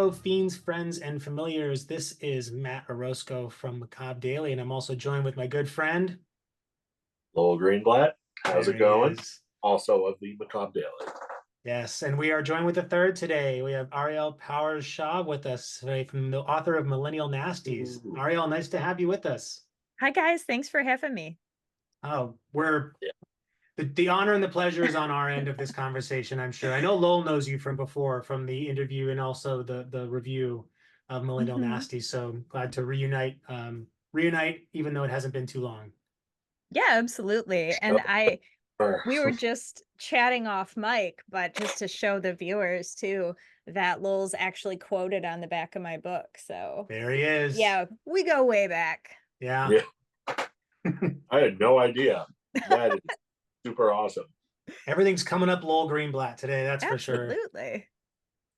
Hello, fiends, friends, and familiars. This is Matt Orozco from Macabre Daily, and I'm also joined with my good friend. Lowell Greenblatt, how's There it he going? is. Also of the Macabre Daily. Yes, and we are joined with the third today. We have Ariel Powers-Schaub with us today, from the author of Millennial Nasties. Ooh. Ariel, nice to have you with us. Hi guys, thanks for having me. Oh, we're Yeah. the honor and the pleasure is on our end of this conversation, I'm sure. I know Lowell knows you from before, from the interview and also the review of Millennial Mhm. Nasties. So glad to reunite, even though it hasn't been too long. Yeah, absolutely. And we were just chatting off mic, but just to show the viewers too that Lowell's actually quoted on the back of my book. So There he is. yeah, we go way back. Yeah. Yeah, I had no idea. That is super awesome. Everything's coming up Lowell Greenblatt today, that's for sure. Absolutely.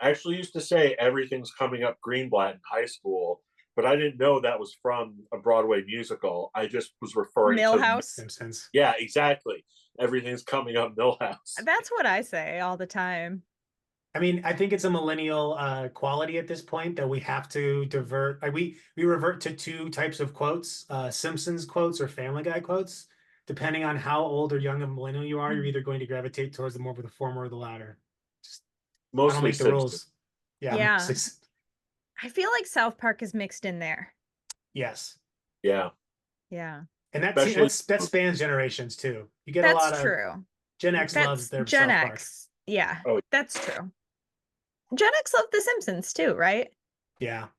I actually used to say everything's coming up Greenblatt in high school, but I didn't know that was from a Broadway musical. I just was referring to, Millhouse. Simpsons. yeah, exactly. Everything's coming up Millhouse. That's what I say all the time. I mean, I think it's a millennial quality at this point that we have to divert. We revert to two types of quotes: Simpsons quotes or Family Guy quotes. Depending on how old or young of a millennial you are, you're either going to gravitate towards the more of the former or the latter. Just I don't Mostly make the Simpsons. rules. Yeah, Yeah. I feel like South Park is mixed in there. yes, Yeah, Yeah. and especially that spans generations too. You get a That's lot of true. Gen X loves That's their Gen South Park. X. Yeah, oh, that's true. Gen X loved The Simpsons too, right? Yeah, oh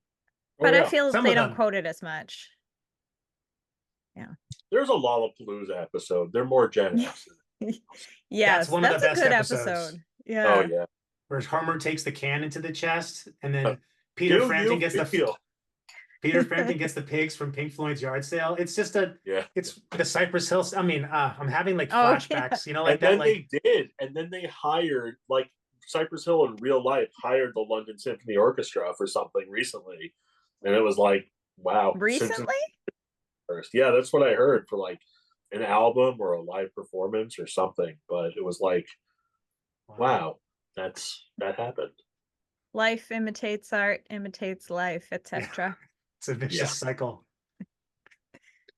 But I yeah. feel some they of don't them. quote it as much. Yeah. There's a Lollapalooza episode. They're more Gen X. That's Yes, one of the that's a best good episodes. episode. Oh Yeah. yeah. Where Homer takes the can into the chest, and then Peter Do Frampton you gets the feel? Peter Frampton gets the pigs from Pink Floyd's yard sale. Yeah. It's the Cypress Hill. I mean, I'm having like Oh, yeah. flashbacks, like And that, then like, they did, and then they hired like Cypress Hill in real life hired the London Symphony Orchestra for something recently, and it was like, wow, Simpsons Recently? first. Yeah, that's what I heard for like an album or a live performance or something. But it was like, wow, wow, that happened. Life imitates art, imitates life, yeah, etc. it's a Yeah, vicious cycle.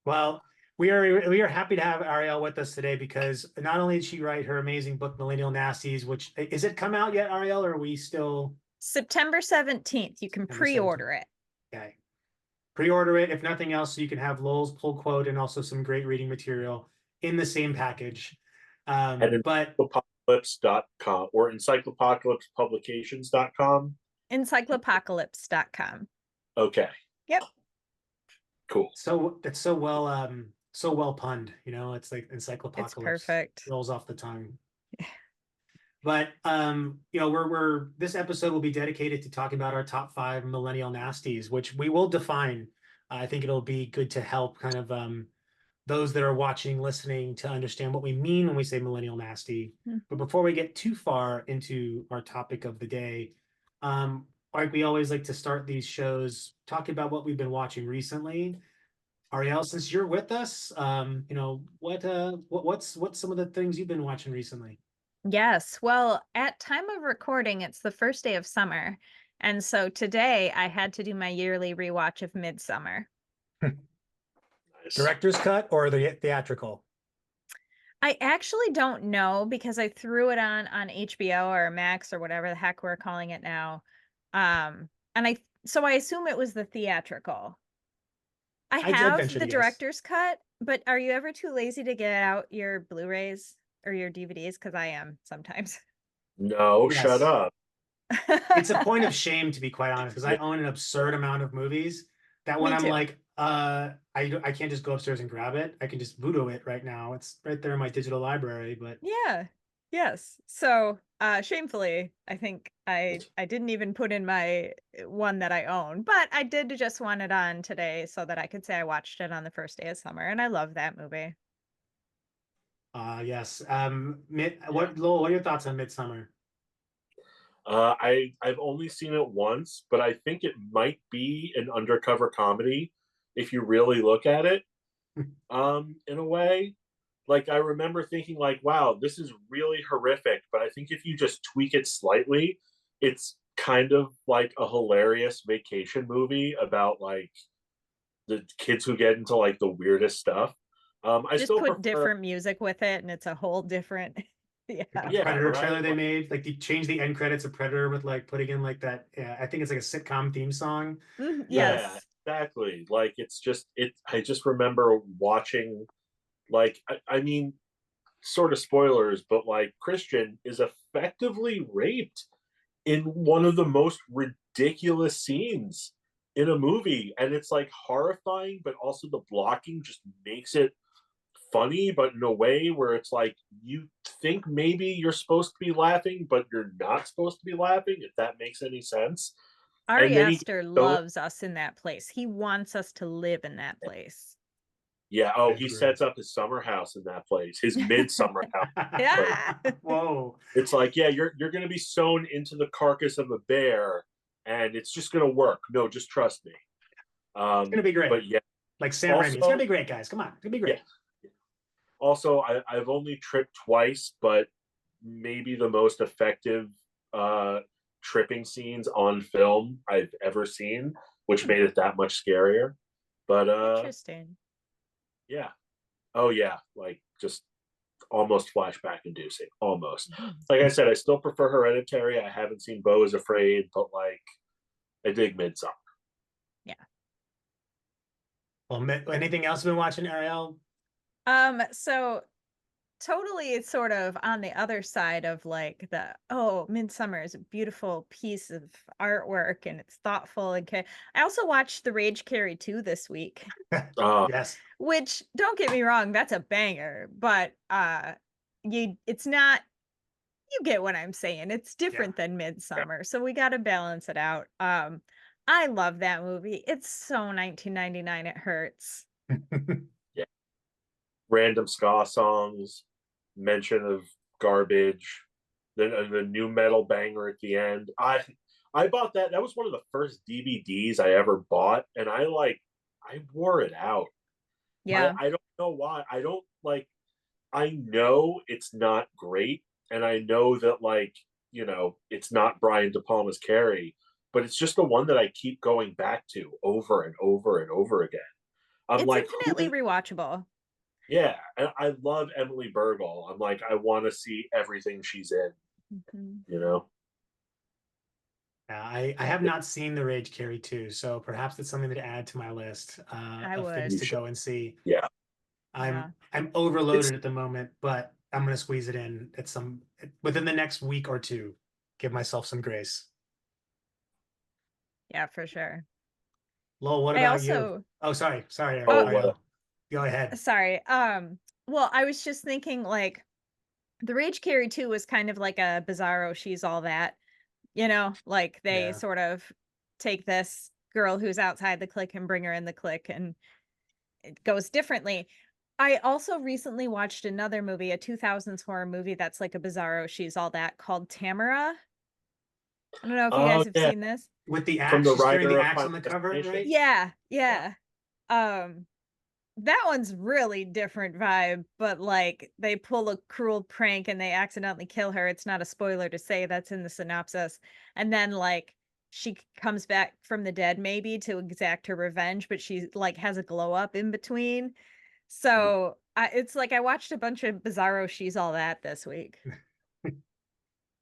Well, we are happy to have Ariel with us today because not only did she write her amazing book Millennial Nasties, which is it come out yet, Ariel, or are we still September 17th. You can September 17th? pre-order it. Okay. Pre-order it, if nothing else, so you can have Lowell's pull quote and also some great reading material in the same package. and But encyclopocalypse.com or encyclopocalypsepublications.com. Encyclopocalypse.com. Okay, Yep, cool. so it's so well punned, it's like it's encyclopocalypse perfect. rolls off the tongue. But we're this episode will be dedicated to talking about our top five millennial nasties, which we will define. I think it'll be good to help kind of those that are watching, listening to understand what we mean when we say millennial nasty. But Mhm. before we get too far into our topic of the day, like we always like to start these shows talking about what we've been watching recently. Ariel, since you're with us, what's some of the things you've been watching recently? Yes. Well, at time of recording, it's the first day of summer. And so today I had to do my yearly rewatch of Midsummer. Nice. Director's cut or the theatrical? I actually don't know because I threw it on HBO or Max or whatever the heck we're calling it now. And I assume it was the theatrical. I I'd have venture the to guess. director's cut, but are you ever too lazy to get out your Blu-rays or your DVDs? Because I am sometimes. No, shut Yes. up. It's a point of shame, to be quite honest, because I own an absurd amount of movies that when Me I'm too. like, I can't just go upstairs and grab it. I can just voodoo it right now. It's right there in my digital library. But Yeah. Yes. So, shamefully, I think I didn't even put in my one that I own, but I did just want it on today so that I could say I watched it on the first day of summer, and I love that movie. yes. Yeah. Lowell, what are your thoughts on Midsummer? I've only seen it once, but I think it might be an undercover comedy if you really look at it. In a way, like I remember thinking, like, wow, this is really horrific. But I think if you just tweak it slightly, it's kind of like a hilarious vacation movie about like the kids who get into like the weirdest stuff. I Just still put prefer, different music with it, and it's a whole different yeah. Like the yeah, Predator trailer right. they made, like they changed the end credits of Predator with like putting in like that. I think it's like a sitcom theme song. Yeah, Yes. exactly. Like it's just it. I just remember watching, like, I mean, sort of spoilers, but like Christian is effectively raped in one of the most ridiculous scenes in a movie, and it's like horrifying, but also the blocking just makes it funny, but in a way where it's like you think maybe you're supposed to be laughing, but you're not supposed to be laughing, if that makes any sense. And Ari then he Aster goes, loves us in that place. He wants us to live in that place. yeah, I oh, he agree. sets up his summer house in that place, his midsummer house place. Yeah. Whoa. It's like, yeah, you're gonna be sewn into the carcass of a bear, and it's just gonna work. No, just trust me. It's gonna be great. But yeah, Like Sam Raimi. It's gonna also, be great, guys. Come on. It's gonna be yeah, great. also I've only tripped twice, but maybe the most effective uh tripping scenes on film I've ever seen, which Hmm, made it that much scarier. But interesting. yeah. Oh yeah, like just almost flashback inducing. Almost. Mhm. Like I said, I still prefer Hereditary. I haven't seen Beau is Afraid, but like I dig Midsummer. Yeah. Well, anything else you've been watching, Ariel? So totally it's sort of on the other side of like the Midsummer is a beautiful piece of artwork and it's thoughtful and I also watched The Rage Carry 2 this week, Uh Yes. which don't get me wrong, that's a banger, but it's not you get what I'm saying. It's Yeah. different than Midsummer, so we got to balance it out. I love that movie. It's so 1999 it hurts. yeah. Random ska songs, mention of garbage, then the new metal banger at the end. I bought that. That was one of the first DVDs I ever bought, and I wore it out. Yeah. I don't know why. I don't like. I know it's not great, and I know that like it's not Brian De Palma's Carrie, but it's just the one that I keep going back to over and over and over again. I'm It's like, infinitely who? rewatchable. Yeah, and I love Emily Bergel. I'm like, I want to see everything she's in. Mhm. You know? Yeah, I have not seen The Rage Carry 2, so perhaps it's something to add to my list I of things would. You to should. go and see. Yeah, Yeah. I'm it's overloaded at the moment, but I'm gonna squeeze it in at some within the next week or two. Give myself some grace. Yeah, for sure. Lowell, what I about you? also Oh, sorry, oh, what? Ariel. Go ahead. sorry. Well, I was just thinking like The Rage Carry 2 was kind of like a Bizarro She's All That, like they Yeah. sort of take this girl who's outside the clique and bring her in the clique and it goes differently. I also recently watched another movie, a 2000s horror movie that's like a Bizarro She's All That called Tamara. I don't know if you Oh guys have yeah, seen this. With the from axe, the she's carrying writer the of axe Final on the cover, Destination. right? Yeah, Yeah, yeah. That one's really different vibe, but like they pull a cruel prank and they accidentally kill her. It's not a spoiler to say that's in the synopsis. And then like comes back from the dead maybe to exact her revenge, but she like has a glow up in between. So it's like I watched a bunch of Bizarro She's All That this week.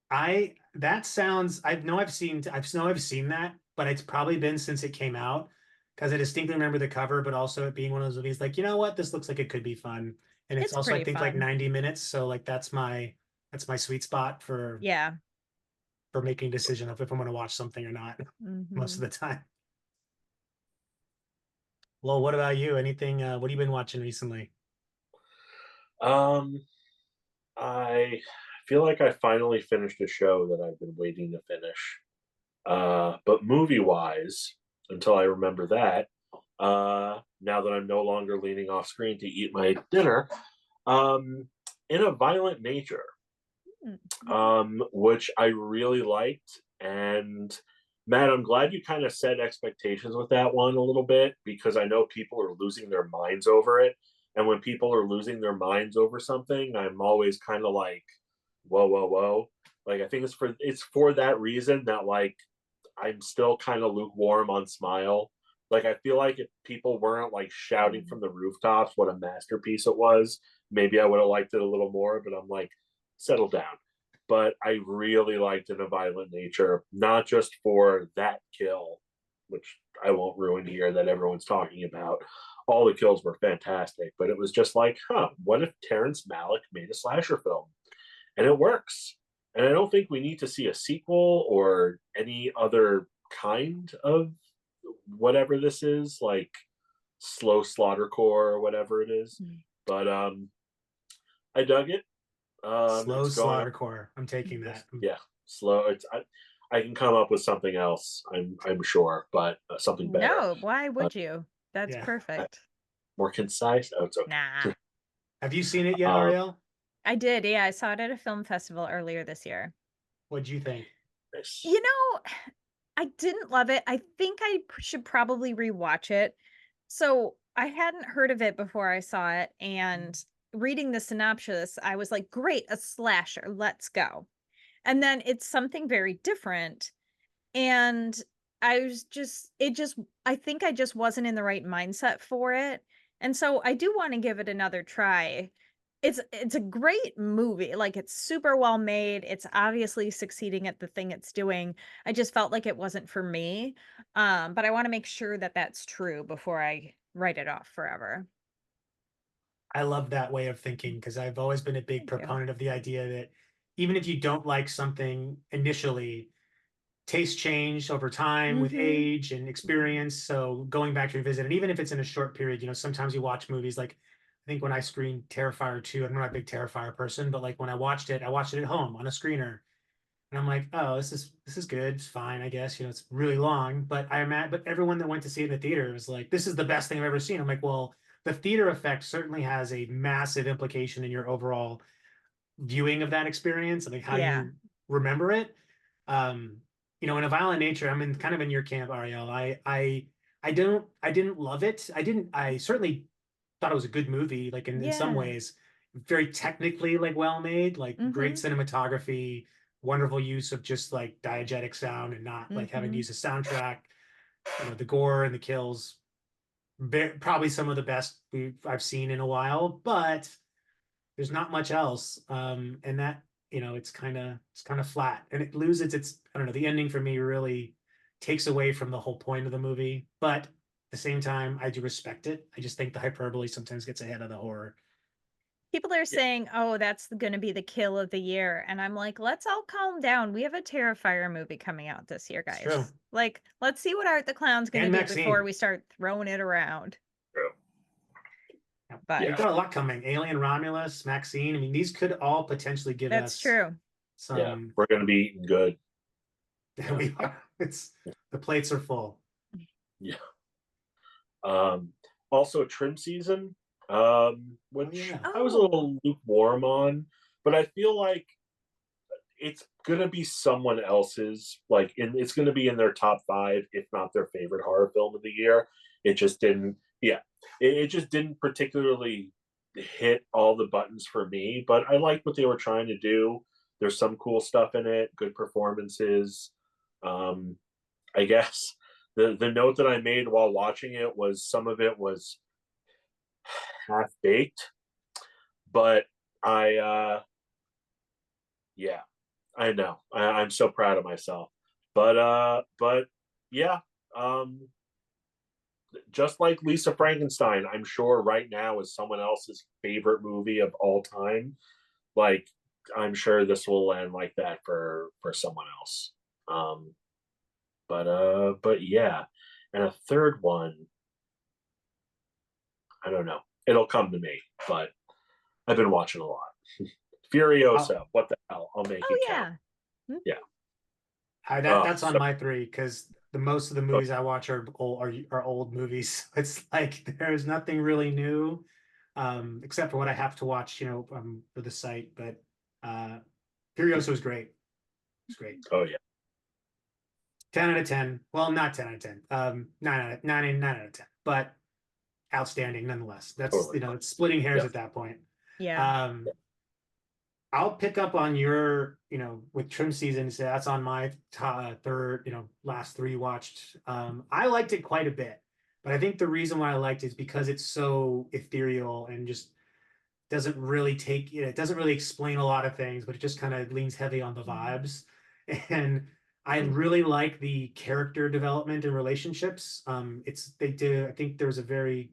I that sounds I've seen that, but it's probably been since it came out because I distinctly remember the cover, but also it being one of those movies like, you know what, this looks like it could be fun. And it's It's also I pretty think like fun. 90 minutes, so like that's my sweet spot Yeah. for making a decision of if I'm going to watch something or not most of Hmm. the time. Well, what about you? Anything what have you been watching recently? um, I feel like I finally finished a show that I've been waiting to finish. But movie wise, until I remember that, now that I'm no longer leaning off screen to eat my dinner, um, in a violent nature, which I really liked. And Matt, I'm glad you kind of set expectations with that one a little bit because I know people are losing their minds over it. And when people are losing their minds over something, I'm always kind of like, whoa, whoa, whoa. Like I think it's for that reason that like I'm still kind of lukewarm on Smile. Like, I feel like if people weren't like shouting from the rooftops what a masterpiece it was, maybe I would have liked it a little more. But I'm like, settle down. But I really liked it, A Violent Nature, not just for that kill, which I won't ruin here that everyone's talking about. All the kills were fantastic, but it was just like, what if Terrence Malick made a slasher film? And it works. And I don't think we need to see a sequel or any other kind of whatever this is, like slow slaughtercore or whatever it is. But I dug it. Slow It's going up. slaughtercore. I'm taking that. Yeah, slow. I can come up with something else. I'm sure, but something better. No, why would you? That's yeah. perfect. More concise. Oh, it's okay. Nah. Have you seen it yet, Ariel? I did. Yeah, I saw it at a film festival earlier this year. What'd you think? You know, I didn't love it. I think I should probably rewatch it. So I hadn't heard of it before I saw it, and reading the synopsis, I was like, great, a slasher, let's go. And then it's something very different. And I was just, I think I just wasn't in the right mindset for it. And so I do want to give it another try. It's a great movie. Like, it's super well made. It's obviously succeeding at the thing it's doing. I just felt like it wasn't for me. But I want to make sure that that's true before I write it off forever. I love that way of thinking because I've always been a big Thank you. proponent of the idea that even if you don't like something initially, taste change over time with Mhm. age and experience. So going back to revisit, and even if it's in a short period, sometimes you watch movies like I think when I screened Terrifier 2, I'm not a big Terrifier person, but like when I watched it at home on a screener. And I'm like, oh, this is good. It's fine, I guess. It's really long, but but everyone that went to see it in the theater was like, this is the best thing I've ever seen. I'm like, well, the theater effect certainly has a massive implication in your overall viewing of that experience and like how Yeah. you remember it. Um, in A Violent Nature, I'm in kind of in your camp, Ariel. I didn't love it. I certainly thought it was a good movie, like in some Yeah. ways, very technically like well made, like great Mhm. cinematography, wonderful use of just like diegetic sound and not like having to Mhm. use a soundtrack. The gore and the kills, probably some of the best I've seen in a while, but there's not much else. And that, it's kind of flat and it loses its, I don't know, the ending for me really takes away from the whole point of the movie. But at the same time, I do respect it. I just think the hyperbole sometimes gets ahead of the horror. People are Yeah, saying, "Oh, that's going to be the kill of the year." And I'm like, "Let's all calm down. We have a Terrifier movie coming out this year, It's true. guys. Like, let's see what Art the Clown's going to And do before Maxine. we start throwing it around." true. But We've Yeah, got a lot coming. Alien Romulus, Maxine. I mean, these could all potentially give that's us true. yeah. some. We're gonna be eating good. Yeah, We are. It's the plates are full. yeah. Um, Also, trim season, Oh which yeah. I was a Oh, little lukewarm on, but I feel like it's gonna be someone else's. Like, it's gonna be in their top five, if not their favorite horror film of the year. It just didn't. Yeah, it just didn't particularly hit all the buttons for me. But I liked what they were trying to do. There's some cool stuff in it, good performances. Um, I guess the note that I made while watching it was some of it was half baked, but yeah, I know. I'm so proud of myself. But yeah, um just like Lisa Frankenstein, I'm sure right now is someone else's favorite movie of all time. Like, I'm sure this will land like that for someone else. Um but yeah. And a third one, I don't know. It'll come to me, but I've been watching a lot. I'll, Furiosa, what the hell? I'll make oh it count. yeah. Mhm. Yeah. that's on So my three because the most of the movies I watch are old movies. It's like there's nothing really new, except for what I have to watch, for the site. But uh, Furiosa was great. It's great. oh yeah. 10 out of 10. Well, not 10 out of 10. 9 out of 10, but outstanding nonetheless. That's Totally. it's splitting hairs Yeah. at that point. Yeah. Um, I'll pick up on your, with trim season. So that's on my third, last three watched. I liked it quite a bit, but I think the reason why I liked it is because it's so ethereal and just doesn't really take, it doesn't really explain a lot of things, but it just kind of leans heavy on the vibes. And I really like the character development and relationships. I think it was a very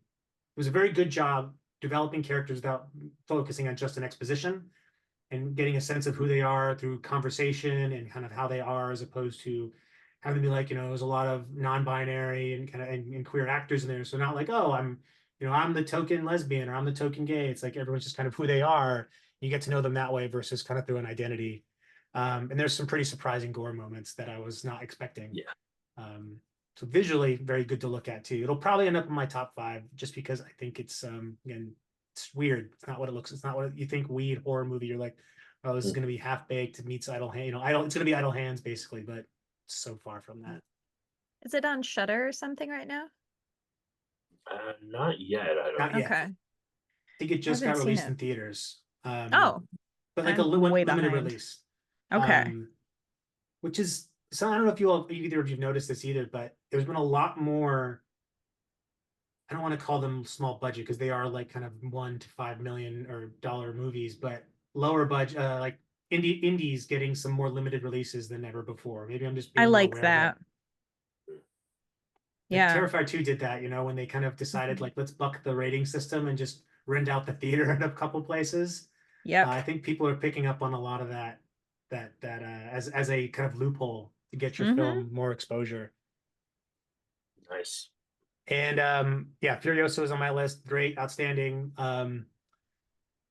good job developing characters without focusing on just an exposition and getting a sense of who they are through conversation and kind of how they are, as opposed to having to be like, there's a lot of non-binary and kind of and queer actors in there. So not like, oh, I'm the token lesbian or I'm the token gay. It's like everyone's just kind of who they are. You get to know them that way versus kind of through an identity. And there's some pretty surprising gore moments that I was not expecting. Yeah. So visually very good to look at too. It'll probably end up in my top 5 just because I think it's again, it's weird. It's not what it looks. It's not what you think. Weed horror movie. You're like, oh, this is going to be half baked meets Idle Hand. It's going to be Idle Hands basically, but so far from that. Is it on Shudder or something right now? Not yet. I don't. Not yet. Okay. I think it just got released in theaters. Oh, but like a way limited behind. release. Okay. Which is so. I don't know if either of you've noticed this either, but there's been a lot more. I don't want to call them small budget because they are like kind of $1 to $5 million or dollar movies, but lower budget, like indies getting some more limited releases than ever before. Maybe I'm just being I more like aware that. of it. Yeah. Terrifier 2 did that, when they kind of decided like, let's buck the rating system and just rent out the theater in a couple places. Yep. I think people are picking up on a lot of that as a kind of loophole to get your film more exposure. Nice. And yeah, Furiosa was on my list. Great, outstanding.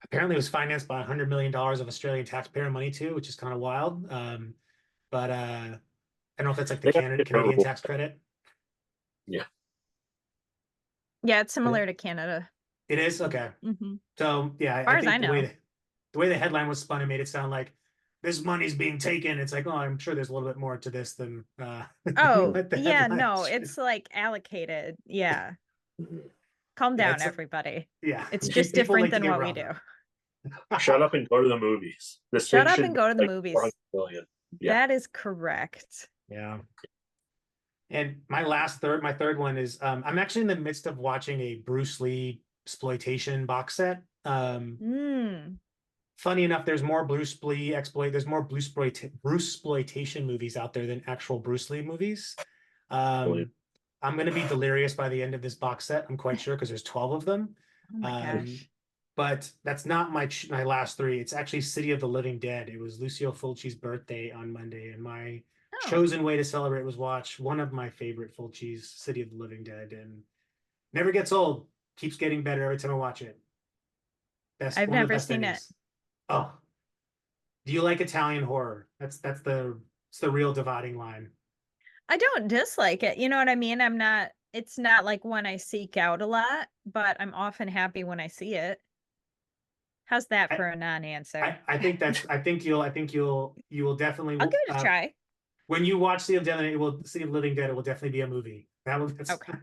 Apparently it was financed by $100 million of Australian taxpayer money too, which is kind of wild. But I don't know if that's like the Canadian tax credit. Yeah. Yeah, it's similar to Canada. It is? Okay. So yeah, I think the way the headline was spun, it made it sound like this money's being taken. It's like, oh, I'm sure there's a little bit more to this than oh yeah, no, it's like allocated. Yeah. Calm down, everybody. Yeah. It's just different than what we do. Shut up and go to the movies. Shut up and go to the movies. Yeah. That is correct. Yeah. And my third one is I'm actually in the midst of watching a Bruce Lee exploitation box set. Funny enough, there's more Bruce exploitation movies out there than actual BruceLee movies. I'm going to be delirious by the end of this box set. I'm quite sure because there's 12 of them. Oh my gosh. But that's not my last 3. It's actually City of the Living Dead. It was Lucio Fulci's birthday on Monday, and my chosen way to celebrate was watch one of my favorite Fulci's, City of the Living Dead, and never gets old. Keeps getting better every time I watch it. I've never seen it. Oh, do you like Italian horror? It's the real dividing line. I don't dislike it. You know what I mean? It's not like one I seek out a lot, but I'm often happy when I see it. How's that for a non-answer? I think you will definitely. I'll give it a try. When you watch City of the Living Dead, it will definitely be a movie. Okay.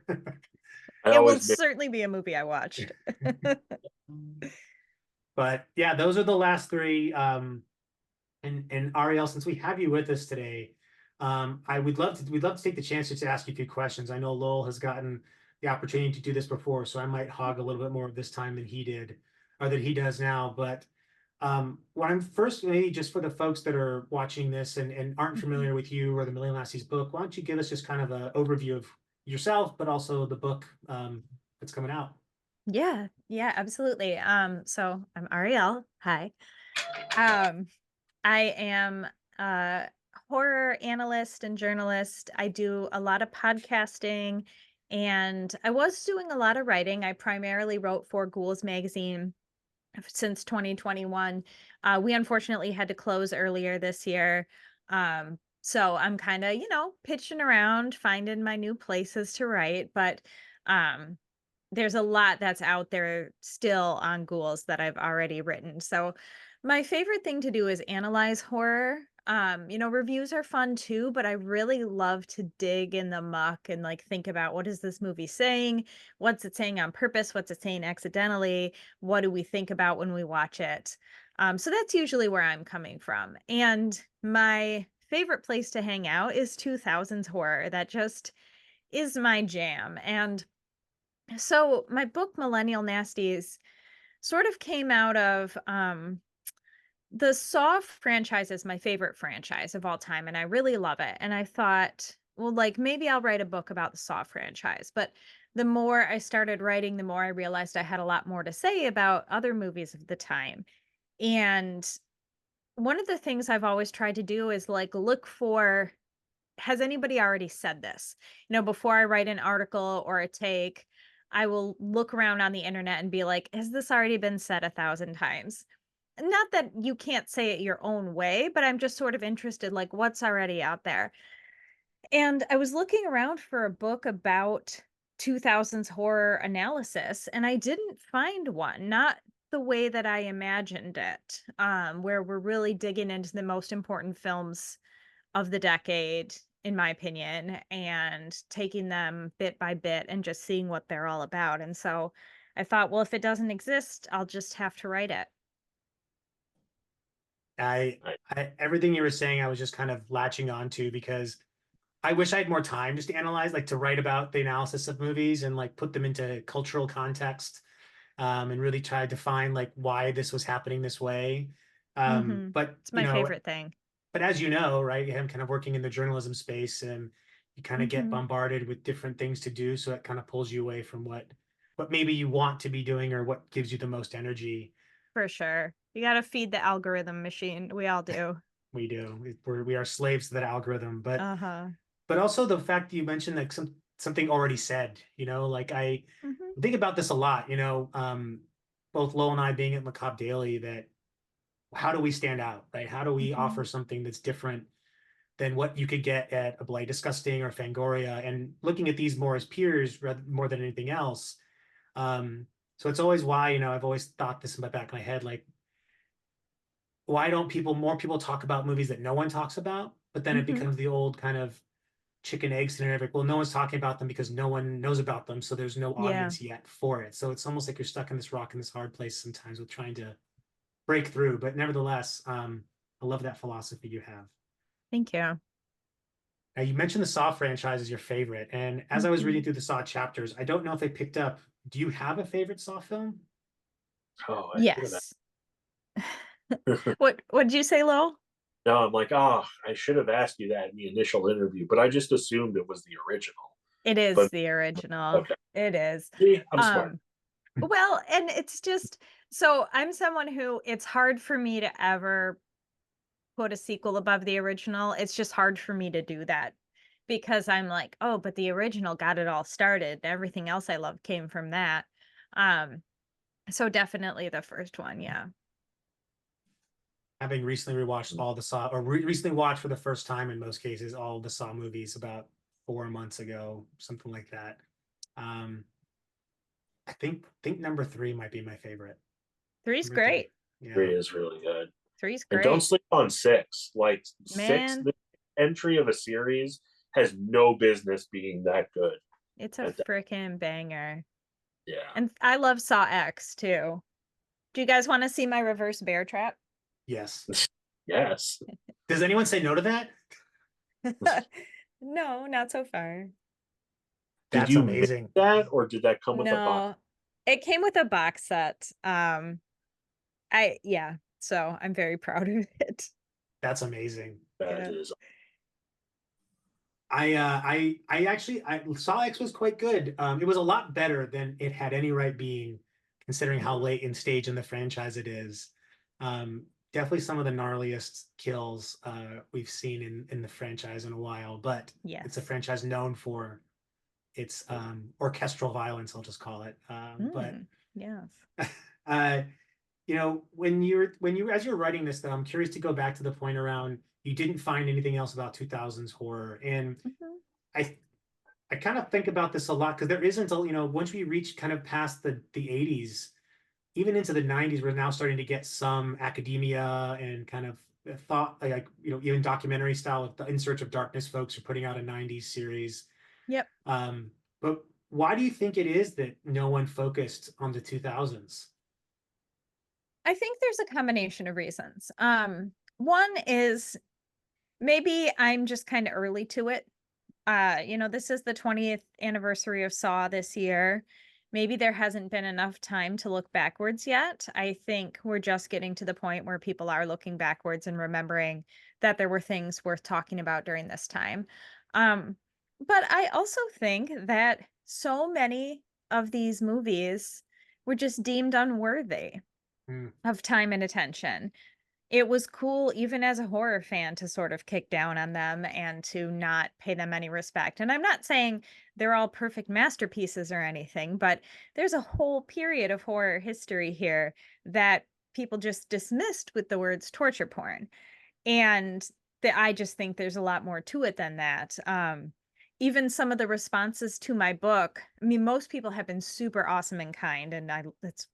It will certainly be a movie I watched. But yeah, those are the last 3. And Ariel, since we have you with us today, we'd love to take the chance to ask you a few questions. I know Lowell has gotten the opportunity to do this before, so I might hog a little bit more of this time than he did, or that he does now. But what I'm first, maybe just for the folks that are watching this and aren't familiar with you or the Millennial Nasties book, why don't you give us just kind of an overview of yourself, but also the book that's coming out? Yeah, absolutely. So I'm Ariel. Hi. I am a horror analyst and journalist. I do a lot of podcasting, and I was doing a lot of writing. I primarily wrote for Ghouls magazine since 2021. We unfortunately had to close earlier this year. So I'm kind of, pitching around, finding my new places to write, but there's a lot that's out there still on Ghouls that I've already written. So my favorite thing to do is analyze horror. Reviews are fun too, but I really love to dig in the muck and like think about, what is this movie saying? What's it saying on purpose? What's it saying accidentally? What do we think about when we watch it? So that's usually where I'm coming from. And my favorite place to hang out is 2000s horror. That just is my jam. And so my book, Millennial Nasties, sort of came out of the Saw franchise is my favorite franchise of all time, and I really love it. And I thought, well, like maybe I'll write a book about the Saw franchise. But the more I started writing, the more I realized I had a lot more to say about other movies of the time. And one of the things I've always tried to do is like look for, has anybody already said this? Before I write an article or a take, I will look around on the internet and be like, has this already been said 1,000 times? Not that you can't say it your own way, but I'm just sort of interested, like what's already out there. And I was looking around for a book about 2000s horror analysis, and I didn't find one, not the way that I imagined it, where we're really digging into the most important films of the decade, in my opinion, and taking them bit by bit and just seeing what they're all about. And so I thought, well, if it doesn't exist, I'll just have to write it. Everything you were saying, I was just kind of latching on to because I wish I had more time just to analyze, like to write about the analysis of movies and like put them into cultural context, and really try to find like why this was happening this way. But It's my favorite thing. but as you know, right, I'm kind of working in the journalism space and you kind of get Hmm. bombarded with different things to do. So it kind of pulls you away from what maybe you want to be doing or what gives you the most energy. For sure. You gotta feed the algorithm machine. We all do. We do. We are slaves to that algorithm. Uh-huh. But also the fact that you mentioned like something already said, like I Mhm. think about this a lot, both Lowell and I being at Macabre Daily, that how do we stand out, right? How do we Mhm. offer something that's different than what you could get at a Bloody Disgusting or Fangoria, and looking at these more as peers rather more than anything else. So it's always why, I've always thought this in the back of my head, like, why don't more people talk about movies that no one talks about? But then it Mhm. becomes the old kind of chicken egg scenario. Like, well, no one's talking about them because no one knows about them, so there's no Yeah. audience yet for it. So it's almost like you're stuck in this rock in this hard place sometimes with trying to break through. But nevertheless, I love that philosophy you have. Thank you. Now, you mentioned the Saw franchise is your favorite, and as I was reading Mhm. through the Saw chapters, I don't know if I picked up. Do you have a favorite Saw film? Oh, I should have. Yes. What did you say, Lowell? No, I'm like, oh, I should have asked you that in the initial interview, but I just assumed it was the original. It is But the original. okay, It is. see, I'm smart. Um, well, and it's just so I'm someone who it's hard for me to ever put a sequel above the original. It's just hard for me to do that because I'm like, "Oh, but the original got it all started. Everything else I love came from that." Um, so definitely the first one, yeah. Having recently rewatched all the Saw, or recently watched for the first time in most cases all the Saw movies about 4 months ago, something like that. Um, I think number three might be my favorite. Three's Number three, great. yeah, Three is really good. Three's And don't great. sleep on six. Like six, Man, the entry of a series has no business being that good. it's a At that. freaking banger. Yeah. And I love Saw X too. Do you guys wanna see my reverse bear trap? yes. Yes. Does anyone say no to that? No, not so far. Did That's you make amazing. that or did that come with a box? No, it came with a box set. Yeah, so I'm very proud of it. That's amazing. That Yeah. is. I actually I Saw X was quite good. It was a lot better than it had any right being, considering how late in stage in the franchise it is. Definitely some of the gnarliest kills we've seen in the franchise in a while, but it's a Yes. franchise known for its orchestral violence, I'll just call it. But Mm, yes. uh, when you as you're writing this, though, I'm curious to go back to the point around you didn't find anything else about 2000s horror, and Mhm. I I kind of think about this a lot because there isn't once we reach kind of past the 80s, even into the 90s, we're now starting to get some academia and kind of thought like even documentary style of the In Search of Darkness folks are putting out a 90s series. Yep. But why do you think it is that no one focused on the 2000s? I think there's a combination of reasons. One is maybe I'm just kind of early to it. This is the 20th anniversary of Saw this year. Maybe there hasn't been enough time to look backwards yet. I think we're just getting to the point where people are looking backwards and remembering that there were things worth talking about during this time. Um, but I also think that so many of these movies were just deemed unworthy Mm, of time and attention. It was cool, even as a horror fan, to sort of kick down on them and to not pay them any respect. And I'm not saying they're all perfect masterpieces or anything, but there's a whole period of horror history here that people just dismissed with the words torture porn. And that I just think there's a lot more to it than that. Even some of the responses to my book, I mean, most people have been super awesome and kind, and it's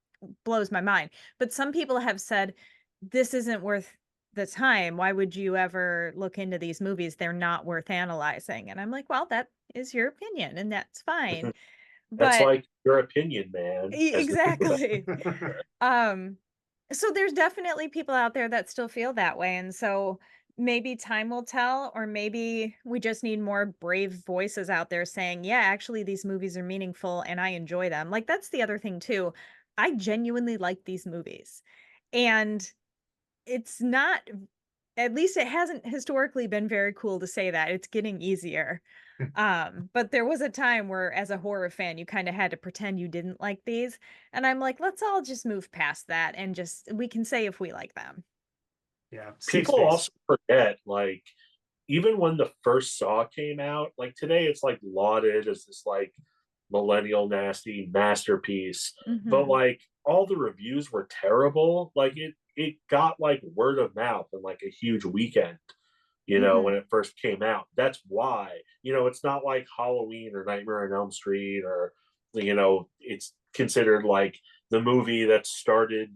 blows my mind. But some people have said, this isn't worth the time. Why would you ever look into these movies? They're not worth analyzing. And I'm like, well, that is your opinion, and that's fine. That's But like your opinion, man. As exactly. Um, so there's definitely people out there that still feel that way. And so maybe time will tell, or maybe we just need more brave voices out there saying, yeah, actually, these movies are meaningful and I enjoy them. Like, that's the other thing, too. I genuinely like these movies. And it's not, at least it hasn't historically been very cool to say that. It's getting easier. But there was a time where as a horror fan, you kind of had to pretend you didn't like these. And I'm like, let's all just move past that and just we can say if we like them. yeah, safe people space. also forget, like, even when the first Saw came out, like today it's like lauded as this like millennial nasty masterpiece, but Mhm. like all the reviews were terrible. Like it got like word of mouth and like a huge weekend, when Mhm. it first came out. That's why, it's not like Halloween or Nightmare on Elm Street, or it's considered like the movie that started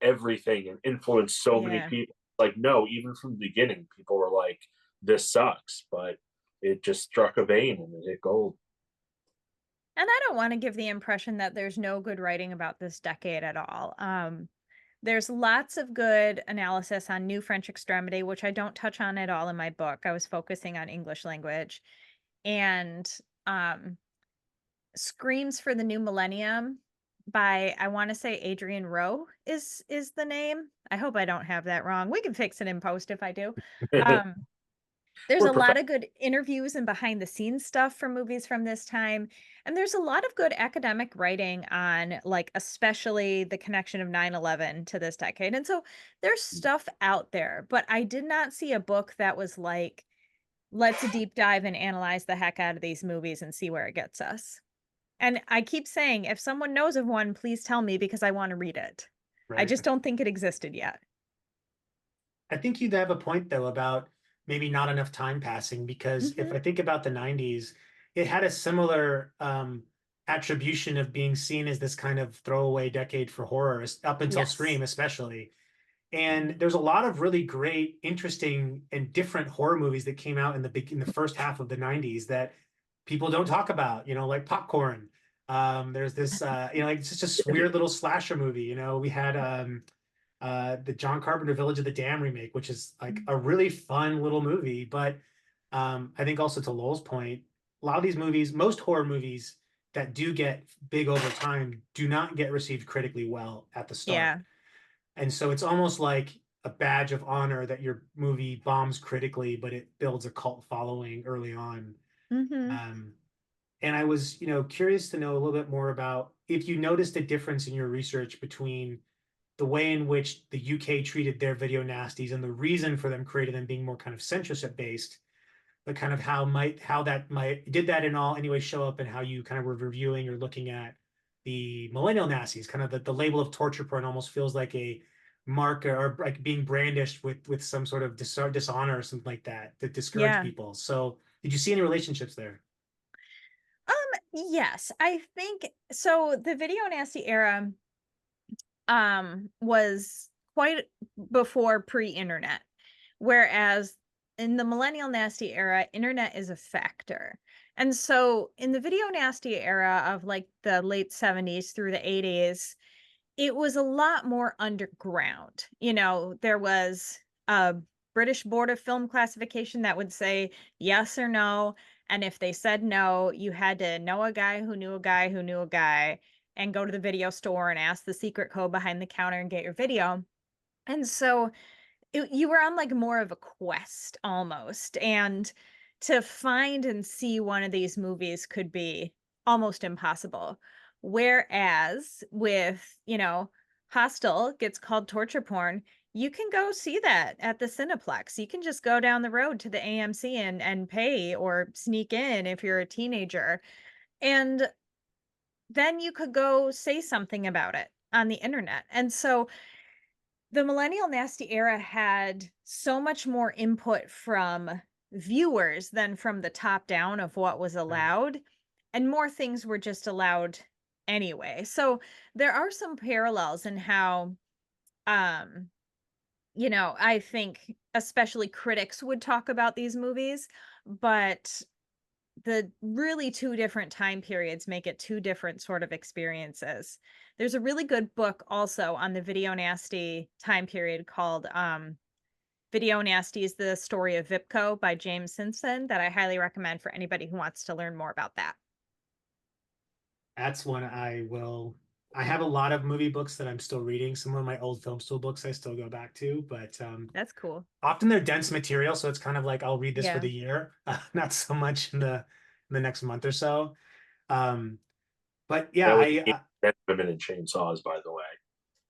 everything and influenced so many Yeah. people. Like, no, even from the beginning, people were like, this sucks, but it just struck a vein and it hit gold. And I don't want to give the impression that there's no good writing about this decade at all. There's lots of good analysis on New French Extremity, which I don't touch on at all in my book. I was focusing on English language. And um, Screams for the New Millennium by, I want to say, Adrian Rowe is the name. I hope I don't have that wrong. We can fix it in post if I do. Um, there's We're a lot professional. of good interviews and behind the scenes stuff from movies from this time. And there's a lot of good academic writing on, like, especially the connection of 9/11 to this decade. And so there's stuff out there, but I did not see a book that was like, let's deep dive and analyze the heck out of these movies and see where it gets us. And I keep saying, if someone knows of one, please tell me because I want to read it. I Right. just don't think it existed yet. I think you'd have a point though about maybe not enough time passing because if Mhm. I think about the 90s, it had a similar attribution of being seen as this kind of throwaway decade for horror up until Yes. Scream, especially. And there's a lot of really great, interesting, and different horror movies that came out in the first half of the 90s that people don't talk about, like Popcorn. There's this like it's just this weird little slasher movie. We had the John Carpenter Village of the Dam remake, which is like a really fun little movie. But I think also to Lowell's point, a lot of these movies, most horror movies that do get big over time, do not get received critically well at the start. Yeah. And so it's almost like a badge of honor that your movie bombs critically, but it builds a cult following early on. Mhm. Um, and I was, curious to know a little bit more about if you noticed a difference in your research between the way in which the UK treated their video nasties and the reason for them creating them being more kind of censorship based, but kind of how that might did that in all anyway show up in how you kind of were reviewing or looking at the millennial nasties, kind of the label of torture porn almost feels like a mark or like being brandished with some sort of dishonor or something like that to discourage Yeah. people. So did you see any relationships there? Yes, I think so. The video nasty era was quite before pre-internet, whereas in the millennial nasty era, internet is a factor. And so in the video nasty era of like the late 70s through the 80s, it was a lot more underground. You know, there was a British Board of Film Classification that would say yes or no. And if they said no, you had to know a guy who knew a guy who knew a guy and go to the video store and ask the secret code behind the counter and get your video. And so you were on like more of a quest almost. And to find and see one of these movies could be almost impossible. Whereas with, you know, Hostel gets called torture porn, you can go see that at the Cineplex. You can just go down the road to the AMC and pay or sneak in if you're a teenager. And then you could go say something about it on the internet. And so the millennial nasty era had so much more input from viewers than from the top down of what was Right. allowed, and more things were just allowed anyway. So there are some parallels in how um you know, I think especially critics would talk about these movies, but the really two different time periods make it two different sort of experiences. There's a really good book also on the video nasty time period called Video Nasties: The Story of Vipco by James Simpson that I highly recommend for anybody who wants to learn more about that. That's one I will. I have a lot of movie books that I'm still reading. Some of my old film school books I still go back to, but That's cool. often they're dense material, so it's kind of like I'll read this for Yeah. the year, not so much in the next month or so. Um, but yeah, That was Women and Chainsaws, by the way.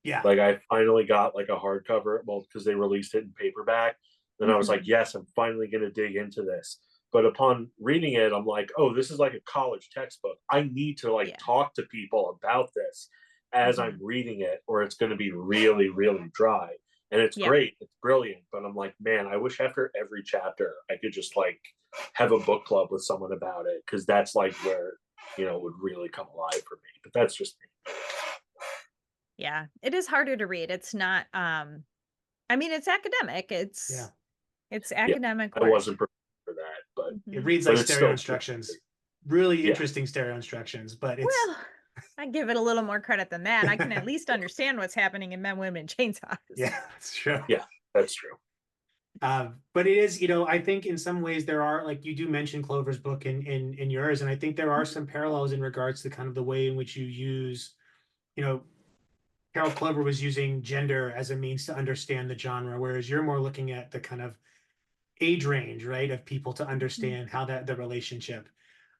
yeah, Like I finally got like a hardcover, well, because they released it in paperback. Then I was like, Mhm. yes, I'm finally going to dig into this. But upon reading it, I'm like, oh, this is like a college textbook. I need to like Yeah. talk to people about this as I'm Mhm. reading it, or it's going to be really, really dry. And it's Yep. great, it's brilliant. But I'm like, man, I wish after every chapter I could just like have a book club with someone about it, because that's like where it would really come alive for me. But that's just me. Yeah. It is harder to read. It's not I mean it's academic. yeah. It's Yeah, academic I work. wasn't prepared for that, It Mhm. reads like but it's stereo still instructions, really yeah. interesting stereo instructions, but it's Well, I give it a little more credit than that. I can at least understand what's happening in Men, Women, and Chainsaws. yeah, it's true. Yeah, that's true. But it is, I think in some ways there are, like you do mention Clover's book in yours, and I think there are Mhm. some parallels in regards to kind of the way in which you use, you know, Carol Clover was using gender as a means to understand the genre, whereas you're more looking at the kind of age range, right, of people to Mhm. understand how that the relationship.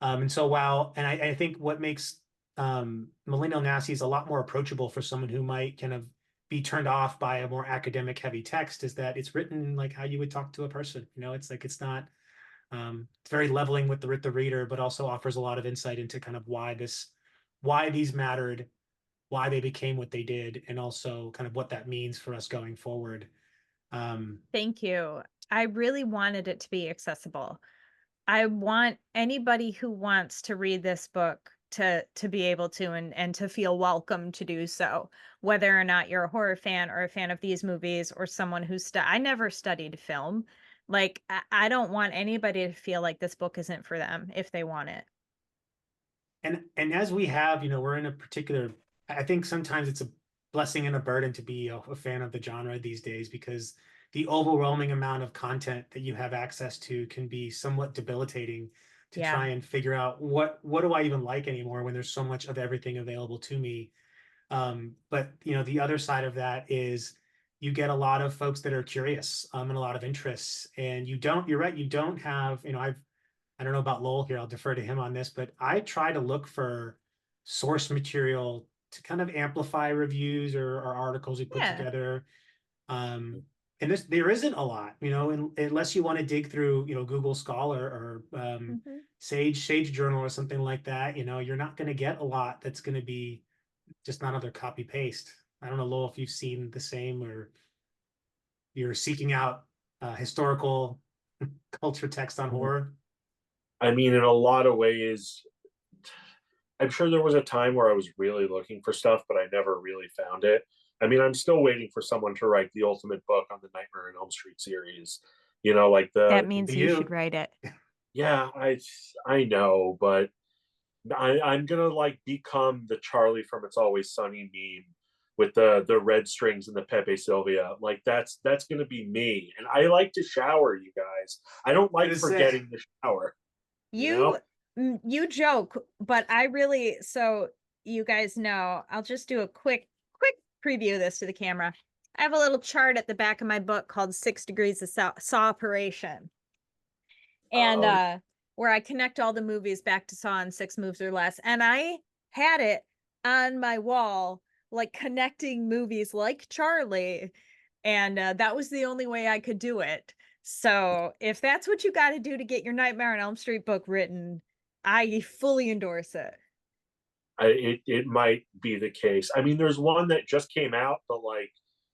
And so I think what makes Millennial Nasties a lot more approachable for someone who might kind of be turned off by a more academic heavy text is that it's written like how you would talk to a person. It's like it's not it's very leveling with the reader, but also offers a lot of insight into kind of why these mattered, why they became what they did, and also kind of what that means for us going forward. Um, Thank you. I really wanted it to be accessible. I want anybody who wants to read this book to be able to and to feel welcome to do so, whether or not you're a horror fan or a fan of these movies or someone I never studied film. Like I don't want anybody to feel like this book isn't for them if they want it. and as we have, we're in a particular. I think sometimes it's a blessing and a burden to be a fan of the genre these days because the overwhelming amount of content that you have access to can be somewhat debilitating to Yeah. try and figure out what do I even like anymore when there's so much of everything available to me. But the other side of that is you get a lot of folks that are curious and a lot of interests, and you're right, you don't have, I don't know about Lowell here. I'll defer to him on this, but I try to look for source material to kind of amplify reviews or articles we put Yeah. together. Um, and there isn't a lot, unless you want to dig through, Google Scholar or Mhm. Sage Journal or something like that. You're not going to get a lot that's going to be just not other copy paste. I don't know, Lowell, if you've seen the same or you're seeking out historical culture text on horror. I mean, in a lot of ways, I'm sure there was a time where I was really looking for stuff, but I never really found it. I mean, I'm still waiting for someone to write the ultimate book on the Nightmare on Elm Street series. Like That the means For you should you, write it. yeah, I know, but I'm gonna like become the Charlie from It's Always Sunny meme with the red strings and the Pepe Sylvia. Like that's gonna be me. And I like to shower, you guys. I don't like forgetting to shower. You You know? you joke, but I really, so you guys know, I'll just do a quick preview of this to the camera. I have a little chart at the back of my book called 6 Degrees of Saw Operation. And Oh, where I connect all the movies back to Saw in 6 moves or less. And I had it on my wall, like connecting movies like Charlie. And that was the only way I could do it. So if that's what you got to do to get your Nightmare on Elm Street book written, I fully endorse it. it might be the case. I mean, there's one that just came out, but like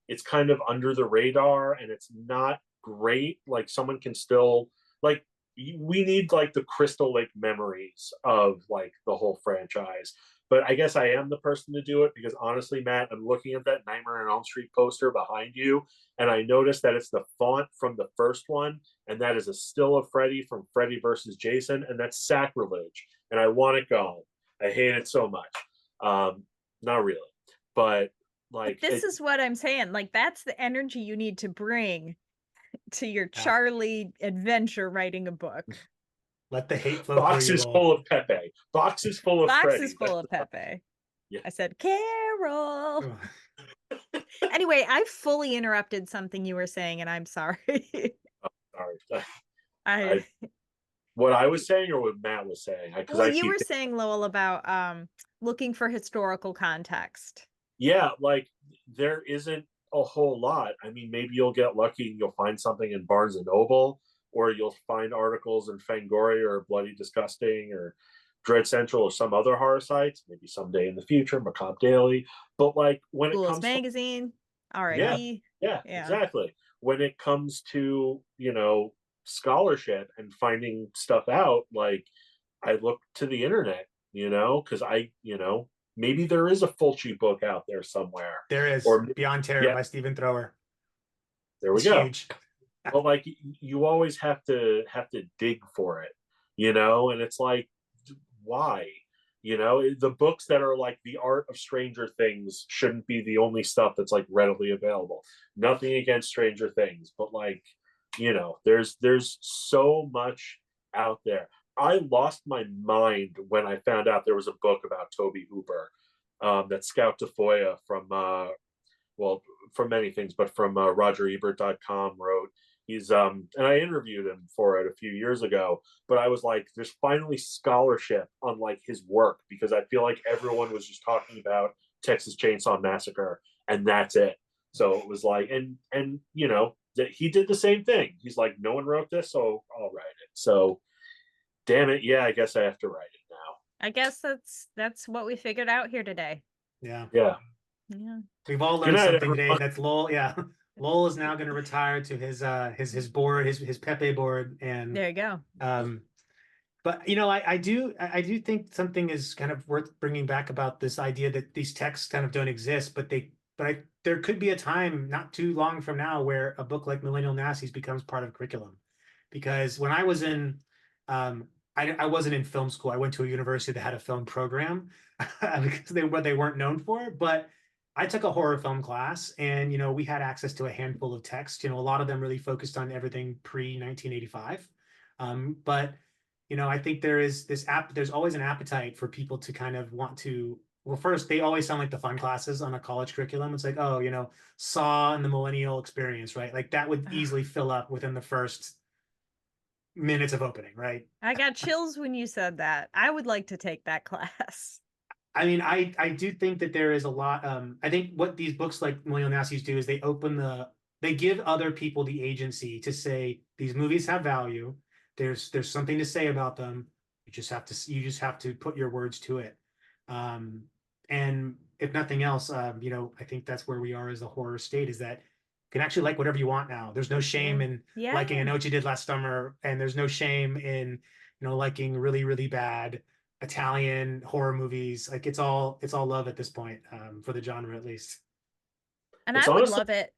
it's kind of under the radar and it's not great. Like someone can still like we need like the Crystal Lake memories of like the whole franchise. But I guess I am the person to do it because honestly, Matt, I'm looking at that Nightmare on Elm Street poster behind you, and I noticed that it's the font from the first one, and that is a still of Freddy from Freddy versus Jason, and that's sacrilege. And I want it gone. I hate it so much. Not really, but But like this is what I'm saying. Like, that's the energy you need to bring to your Charlie adventure writing a book. Let the hate flow through you. Boxes full of Pepe. Boxes full of Boxes Freddy. full of Pepe. Yeah. I said, Carol. Anyway, I fully interrupted something you were saying, and I'm sorry. Sorry. What I was saying or what Matt was saying? Well, you were saying, Lowell, about looking for historical context. Yeah, like there isn't a whole lot. I mean, maybe you'll get lucky and you'll find something in Barnes and Noble, or you'll find articles in Fangoria or Bloody Disgusting or Dread Central or some other horror sites. Maybe someday in the future, Macabre Daily. But like when it Ghouls comes Magazine, to R.I.P. yeah, exactly. When it comes to scholarship and finding stuff out, like I look to the internet, because maybe there is a Fulci book out there somewhere. There is, or Beyond Terror by Stephen Thrower. There we it's go. Huge. But like you always have to dig for it, and it's like, why? The books that are like The Art of Stranger Things shouldn't be the only stuff that's like readily available. Nothing against Stranger Things, but like, there's so much out there. I lost my mind when I found out there was a book about Toby Hooper, that Scout Tafoya from from many things, but from RogerEbert.com wrote. He's and I interviewed him for it a few years ago, but I was like, there's finally scholarship on like his work, because I feel like everyone was just talking about Texas Chainsaw Massacre and that's it. So it was like, and that he did the same thing. He's like, no one wrote this, so I'll write it. So damn it, yeah, I guess I have to write it now. I guess that's what we figured out here today. Yeah. We've all learned something today. That's Lowell. Yeah. Lowell is now going to retire to his board, his Pepe board, and there you go. But I do think something is kind of worth bringing back about this idea that these texts kind of don't exist, but there could be a time not too long from now where a book like Millennial Nasties becomes part of curriculum. Because when I was in, I wasn't in film school. I went to a university that had a film program because they weren't known for, but I took a horror film class, and we had access to a handful of texts. A lot of them really focused on everything pre 1985, but I think there's always an appetite for people to kind of want to. Well, first, they always sound like the fun classes on a college curriculum. It's like, oh, Saw and the Millennial Experience, right? Like that would easily fill up within the first minutes of opening, right? I got chills when you said that. I would like to take that class. I mean, I do think that there is a lot. I think what these books like Millennial Nasties do is they give other people the agency to say these movies have value. There's something to say about them. You just have to put your words to it. And if nothing else, I think that's where we are as a horror state, is that you can actually like whatever you want now. There's no shame in liking I Know What You Did Last Summer, and there's no shame in liking really, really bad Italian horror movies. Like it's all love at this point, for the genre at least. And I would love it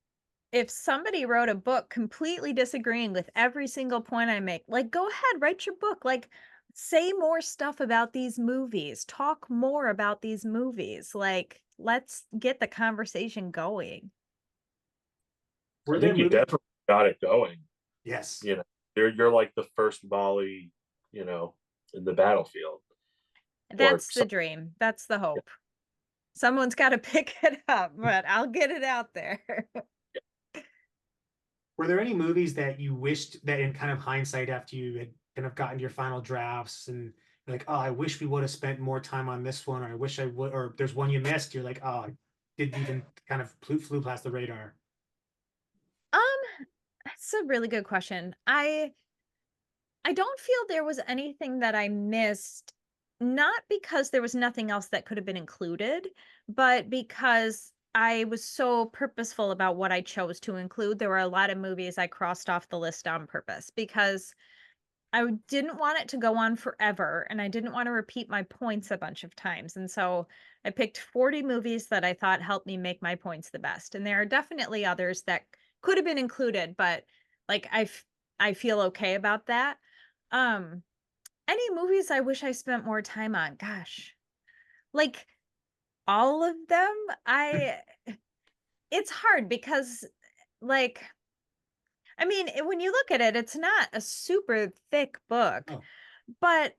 if somebody wrote a book completely disagreeing with every single point I make. Like, go ahead, write your book. Like, say more stuff about these movies. Talk more about these movies. Like, let's get the conversation going. Were I there think you movies? definitely got it going. Yes. You know, you're like the first volley, in the battlefield. Or That's the dream. That's the hope. Someone's got to pick it up, but I'll get it out there. Were there any movies that you wished that in kind of hindsight after you had kind of gotten your final drafts and you're like, oh, I wish we would have spent more time on this one, or I wish I would, or there's one you missed, you're like, oh, I didn't even kind of flew past the radar. Um, that's a really good question. I don't feel there was anything that I missed, not because there was nothing else that could have been included, but because I was so purposeful about what I chose to include. There were a lot of movies I crossed off the list on purpose because didn't want it to go on forever and I didn't want to repeat my points a bunch of times. And so I picked 40 movies that I thought helped me make my points the best. And there are definitely others that could have been included, but like I feel okay about that. Um any movies I wish I spent more time on? Gosh. Like all of them? I It's hard because like I mean, when you look at it, it's not a super thick book, Oh, but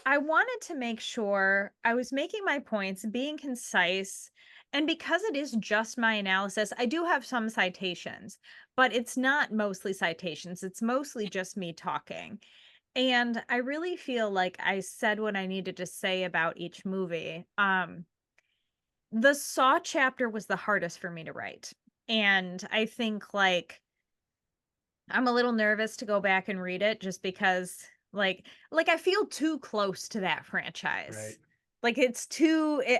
I wanted to make sure I was making my points, being concise. And because it is just my analysis, I do have some citations, but it's not mostly citations. It's mostly just me talking. And I really feel like I said what I needed to say about each movie. The Saw chapter was the hardest for me to write. And I think like I'm a little nervous to go back and read it just because like I feel too close to that franchise. right. Like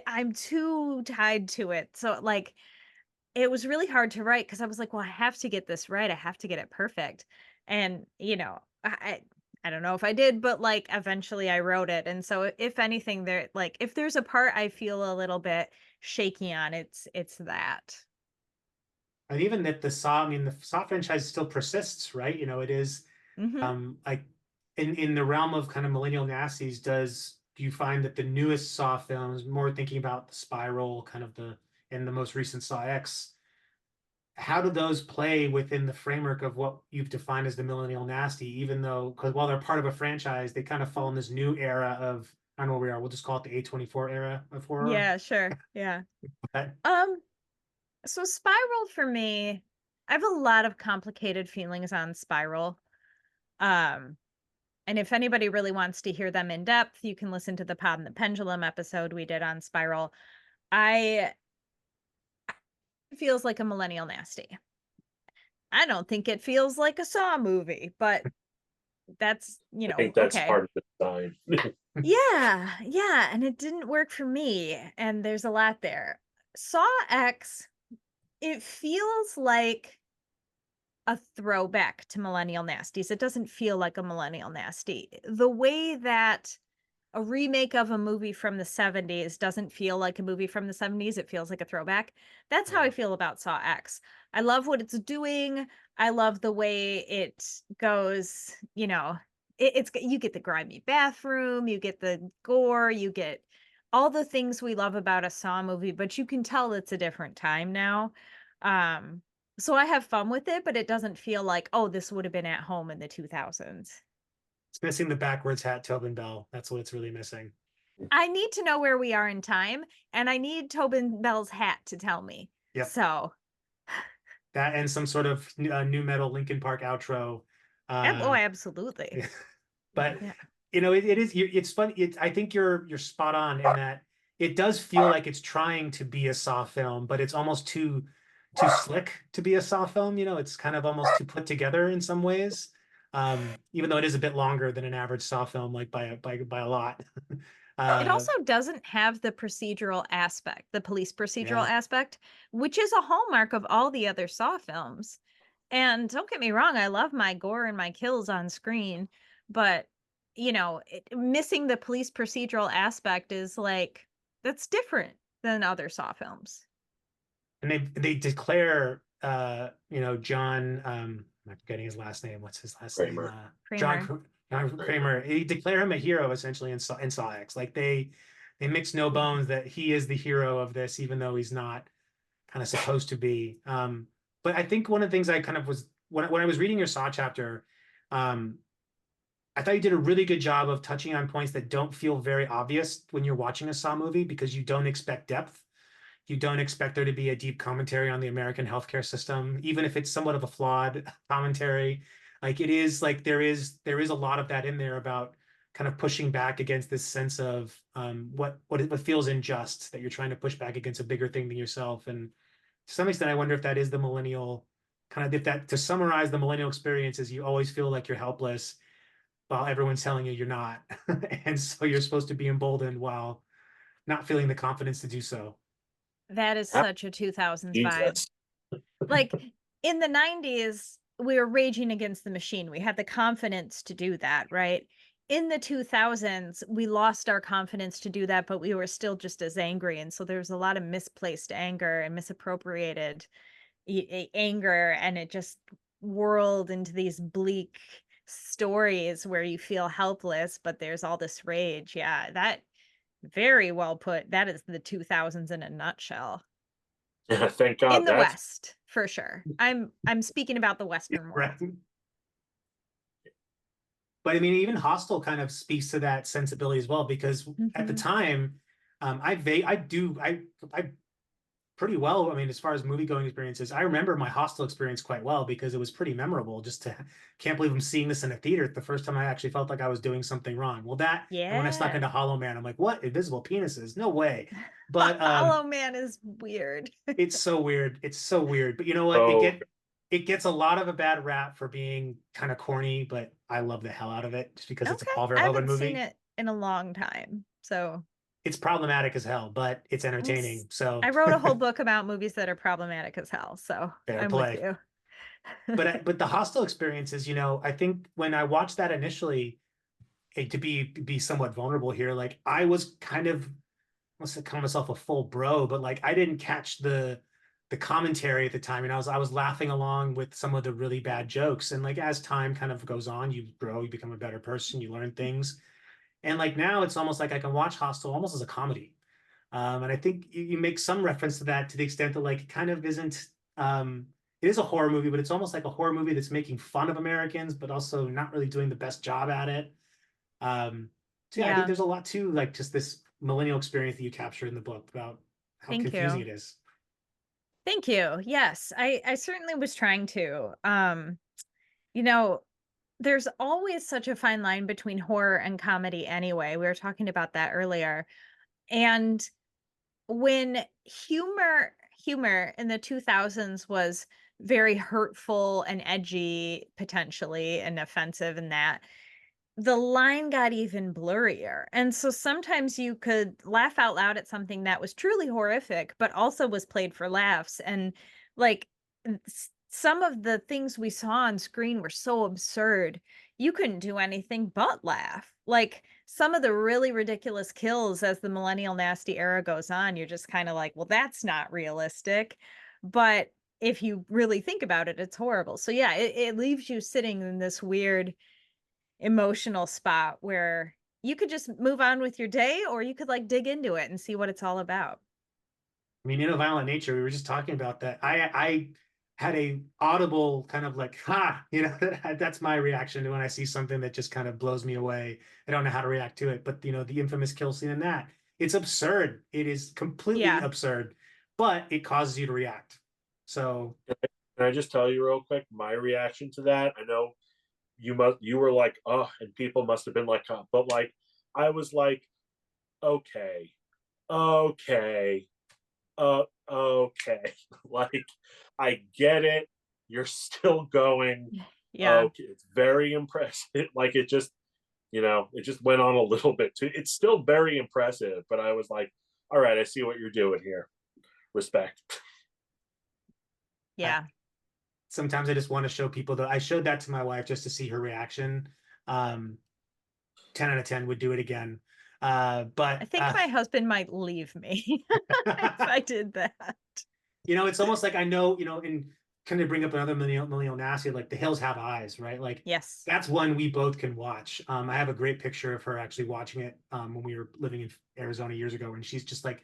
I'm too tied to it. So like it was really hard to write because I was like, well, I have to get this right. I have to get it perfect. And I don't know if I did, but like eventually I wrote it. And so if anything there like if there's a part I feel a little bit shaky on, it's that. And even that I mean, the Saw franchise still persists, right? It is, Mhm. like in the realm of kind of Millennial Nasties, do you find that the newest Saw films, more thinking about the Spiral, kind of and the most recent Saw X, how do those play within the framework of what you've defined as the Millennial Nasty, even though, because while they're part of a franchise, they kind of fall in this new era of, I don't know where we are, we'll just call it the A24 era of horror. Yeah, sure. Yeah. But Um So Spiral for me, I have a lot of complicated feelings on Spiral. Um, and if anybody really wants to hear them in depth, you can listen to the Pod and the Pendulum episode we did on Spiral. I It feels like a millennial nasty. I don't think it feels like a Saw movie, but that's, I think that's okay. part of the design. Yeah, yeah, and it didn't work for me, and there's a lot there. Saw X, it feels like a throwback to Millennial Nasties. It doesn't feel like a Millennial Nasty. The way that a remake of a movie from the 70s doesn't feel like a movie from the 70s, it feels like a throwback. That's how I yeah, feel about Saw X. I love what it's doing. I love the way it goes, it's you get the grimy bathroom, you get the gore, you get all the things we love about a Saw movie, but you can tell it's a different time now. Um so I have fun with it, but it doesn't feel like, oh, this would have been at home in the 2000s. it's missing the backwards hat Tobin Bell. That's what it's really missing. I need to know where we are in time, and I need Tobin Bell's hat to tell me. Yep. So, That and some sort of new metal Linkin Park outro. oh, Uh, absolutely. but Yeah. it is. It's funny. I think you're spot on in that it does feel like it's trying to be a Saw film, but it's almost too slick to be a Saw film. It's kind of almost too put together in some ways. Even though it is a bit longer than an average Saw film, like by a lot. It uh, also doesn't have the procedural aspect, the police procedural yeah. aspect, which is a hallmark of all the other Saw films. And don't get me wrong, I love my gore and my kills on screen, but missing the police procedural aspect is like that's different than other Saw films. And they declare John, I'm forgetting his last name. What's his last name? Kramer. John Kramer. John Kramer. He declare him a hero essentially in Saw X. Like they mix no Yeah. bones that he is the hero of this, even though he's not kind of supposed to be. But I think one of the things I kind of was when I was reading your Saw chapter, um, I thought you did a really good job of touching on points that don't feel very obvious when you're watching a Saw movie because you don't expect depth. You don't expect there to be a deep commentary on the American healthcare system, even if it's somewhat of a flawed commentary. Like it is like there is a lot of that in there about kind of pushing back against this sense of what feels unjust, that you're trying to push back against a bigger thing than yourself. And to some extent, I wonder if that is the millennial kind of, if that, to summarize the millennial experience, is you always feel like you're helpless while everyone's telling you you're not. And so you're supposed to be emboldened while not feeling the confidence to do so. That is such a 2000s vibe. Jesus. Like in the 90s, we were raging against the machine. We had the confidence to do that, right? In the 2000s, we lost our confidence to do that, but we were still just as angry. And so there's a lot of misplaced anger and misappropriated anger. And it just whirled into these bleak stories where you feel helpless, but there's all this rage. Yeah, that very well put. That is the 2000s in a nutshell. Yeah, thank In God the that's West, for sure. I'm speaking about the Western world. Right. But I mean, even Hostel kind of speaks to that sensibility as well, because at the Mhm. time, I pretty well. I mean, as far as movie going experiences, I remember my Hostel experience quite well because it was pretty memorable. Just to can't believe I'm seeing this in a theater. The first time I actually felt like I was doing something wrong. Well, that and when I snuck Yeah. into Hollow Man, I'm like, what? Invisible penises? No way. But Hollow Man is weird. it's so weird. It's so weird. But you know what? so It gets a lot of a bad rap for being kind of corny, but I love the hell out of it just because it's a Okay. Paul I Verhoeven haven't seen movie. it in a long time. So It's problematic as hell, but it's we'll s- entertaining. So I wrote a whole book about movies that are problematic as hell. So fair I'm with play. you. But the Hostel experiences, I think when I watched that initially, to be somewhat vulnerable here, like I was kind of, I must call myself a full bro, but like I didn't catch the commentary at the time, and I was laughing along with some of the really bad jokes. And like as time kind of goes on, you grow, you become a better person, you learn things. And like now it's almost like I can watch Hostel almost as a comedy. And I think you make some reference to that to the extent that like it kind of isn't it is a horror movie, but it's almost like a horror movie that's making fun of Americans, but also not really doing the best job at it. So yeah, I think Yeah. there's a lot to like just this millennial experience that you capture in the book about how Thank confusing you. it is. Thank you. Yes, I certainly was trying to. You know, there's always such a fine line between horror and comedy anyway. We were talking about that earlier. And when humor in the 2000s was very hurtful and edgy potentially and offensive and that the line got even blurrier. And so sometimes you could laugh out loud at something that was truly horrific, but also was played for laughs. And like some of the things we saw on screen were so absurd, you couldn't do anything but laugh. Like some of the really ridiculous kills as the millennial nasty era goes on, you're just kind of like, well, that's not realistic. But if you really think about it, it's horrible. So yeah, it leaves you sitting in this weird emotional spot where you could just move on with your day or you could like dig into it and see what it's all about. I mean, in a violent nature, we were just talking about that. I had a audible kind of like, ha, that's my reaction to when I see something that just kind of blows me away. I don't know how to react to it. But the infamous kill scene in that, it's absurd. It is completely Yeah. absurd, but it causes you to react. So can I just tell you real quick my reaction to that? I know you were like, oh, and people must have been like, oh, but like I was like, okay, okay, okay. Like I get it. You're still going. Yeah. Okay, it's very impressive. Like it just went on a little bit too. It's still very impressive, but I was like, all right, I see what you're doing here. Respect. I, Yeah. sometimes I just want to show people that I showed that to my wife just to see her reaction. Um, 10 out of 10 would do it again. I But think my husband might leave me if I did that. it's almost like I know, in kind of bring up another millennial nasty, like The Hills Have Eyes, right? Like Yes. that's one we both can watch. I have a great picture of her actually watching it when we were living in Arizona years ago, and she's just like,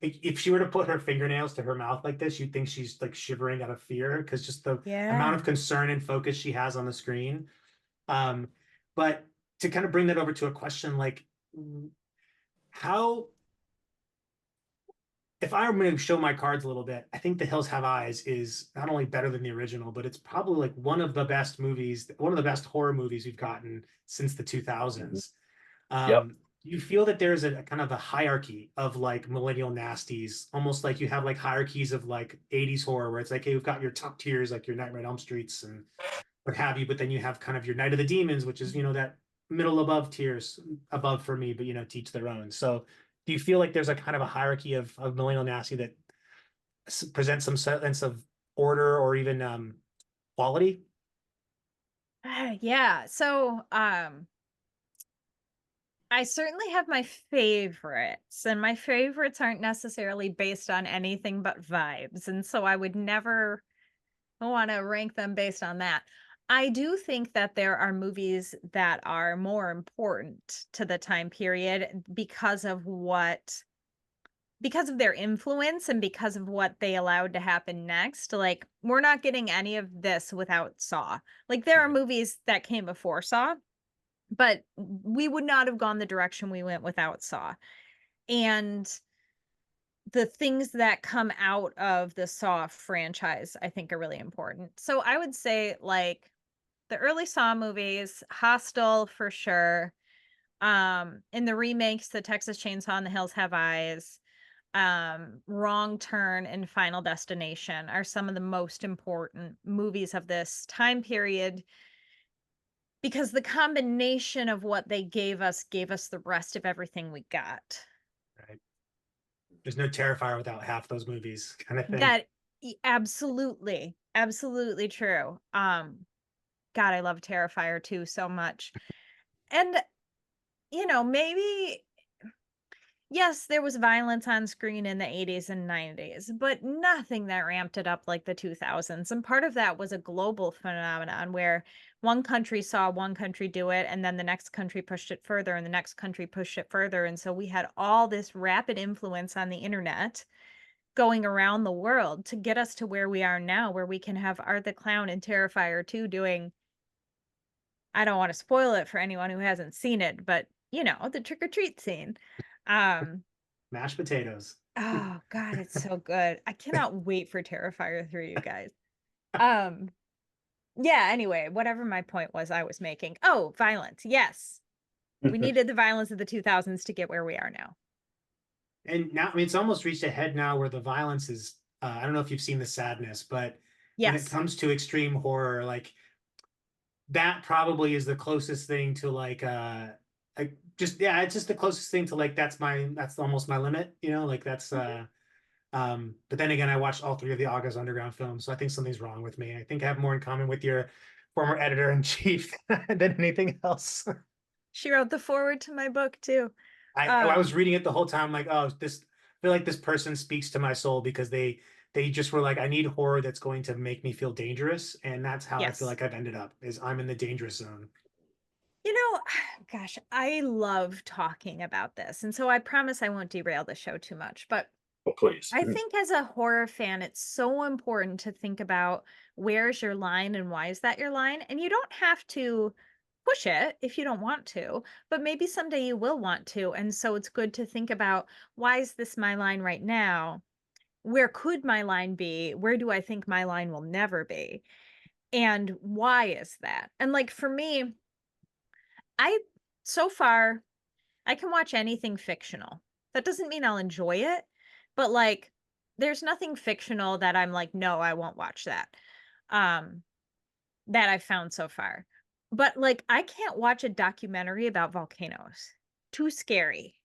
if she were to put her fingernails to her mouth like this, you'd think she's like shivering out of fear because just the amount of Yeah. concern and focus she has on the screen. Um, but to kind of bring that over to a question, like how, if I were going to show my cards a little bit, I think The Hills Have Eyes is not only better than the original, but it's probably like one of the best movies, one of the best horror movies we've gotten since the 2000s. Yep. You feel that there's a kind of a hierarchy of like millennial nasties, almost like you have like hierarchies of like 80s horror where it's like, hey, we've got your top tiers, like your Nightmare on Elm Streets and what have you, but then you have kind of your Night of the Demons, which is, that middle above tiers above for me, but to each their own. So do you feel like there's a kind of a hierarchy of millennial nasty that presents some sense of order or even quality? Yeah. So, I certainly have my favorites, and my favorites aren't necessarily based on anything but vibes. And so I would never want to rank them based on that. I do think that there are movies that are more important to the time period because of their influence and because of what they allowed to happen next. Like, we're not getting any of this without Saw. Like, there are Right. movies that came before Saw, but we would not have gone the direction we went without Saw. And the things that come out of the Saw franchise, I think, are really important. So I would say, like, the early Saw movies, Hostel for sure. In the remakes, the Texas Chainsaw and The Hills Have Eyes, Wrong Turn and Final Destination are some of the most important movies of this time period because the combination of what they gave us the rest of everything we got. Right. There's no Terrifier without half those movies, kind of thing. That absolutely, absolutely true. God, I love Terrifier 2 so much. And maybe yes, there was violence on screen in the 80s and 90s, but nothing that ramped it up like the 2000s. And part of that was a global phenomenon where one country saw one country do it, and then the next country pushed it further, and the next country pushed it further. And so we had all this rapid influence on the internet going around the world to get us to where we are now, where we can have Art the Clown and Terrifier 2 doing, I don't want to spoil it for anyone who hasn't seen it, but the trick or treat scene. Um, Mashed potatoes. Oh god, it's so good. I cannot wait for Terrifier 3, you guys. Um, yeah, anyway, whatever my point was I was making. Oh, violence. Yes. We needed the violence of the 2000s to get where we are now. And now, I mean, it's almost reached a head now where the violence is, I don't know if you've seen The Sadness, but when it Yes. comes to extreme horror, like that probably is the closest thing to like just, yeah, it's just the closest thing to like, that's almost my limit, like that's, Mhm. but then again, I watched all three of the August Underground films, so I think something's wrong with me. I think I have more in common with your former editor in chief than anything else. She wrote the forward to my book too. I was Um, reading it the whole time, like, oh, this I feel like this person speaks to my soul because they just were like, I need horror that's going to make me feel dangerous. And that's how I feel yes. like I've ended up, is I'm in the dangerous zone. You know, gosh, I love talking about this. And so I promise I won't derail the show too much, but Oh, please. I think as a horror fan, it's so important to think about where's your line and why is that your line? And you don't have to push it if you don't want to, but maybe someday you will want to. And so it's good to think about why is this my line right now? Where could my line be? Where do I think my line will never be? And why is that? And like for me, I so far I can watch anything fictional. That doesn't mean I'll enjoy it, but, like, there's nothing fictional that I'm like, "No, I won't watch that," um, that I've found so far. But, like, I can't watch a documentary about volcanoes. Too scary.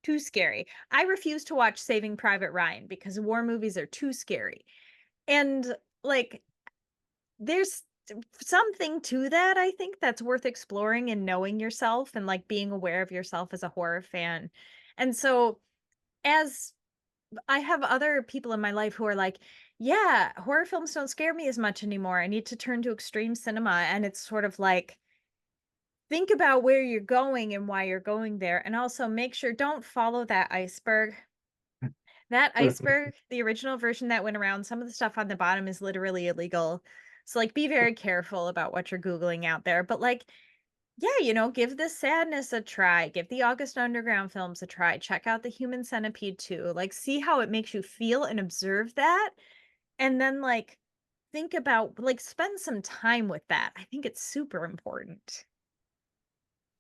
Too scary. I refuse to watch Saving Private Ryan because war movies are too scary. And, like, there's something to that, I think, that's worth exploring and knowing yourself and, like, being aware of yourself as a horror fan. And so, as I have other people in my life who are like, Yeah, horror films don't scare me as much anymore. I need to turn to extreme cinema, and it's sort of like, think about where you're going and why you're going there, and also make sure don't follow that iceberg. That iceberg, the original version that went around, some of the stuff on the bottom is literally illegal. So, like, be very careful about what you're Googling out there. But, like, yeah, give the sadness a try. Give the August Underground films a try. Check out the Human Centipede too. Like, see how it makes you feel and observe that. And then, like, think about, like, spend some time with that. I think it's super important.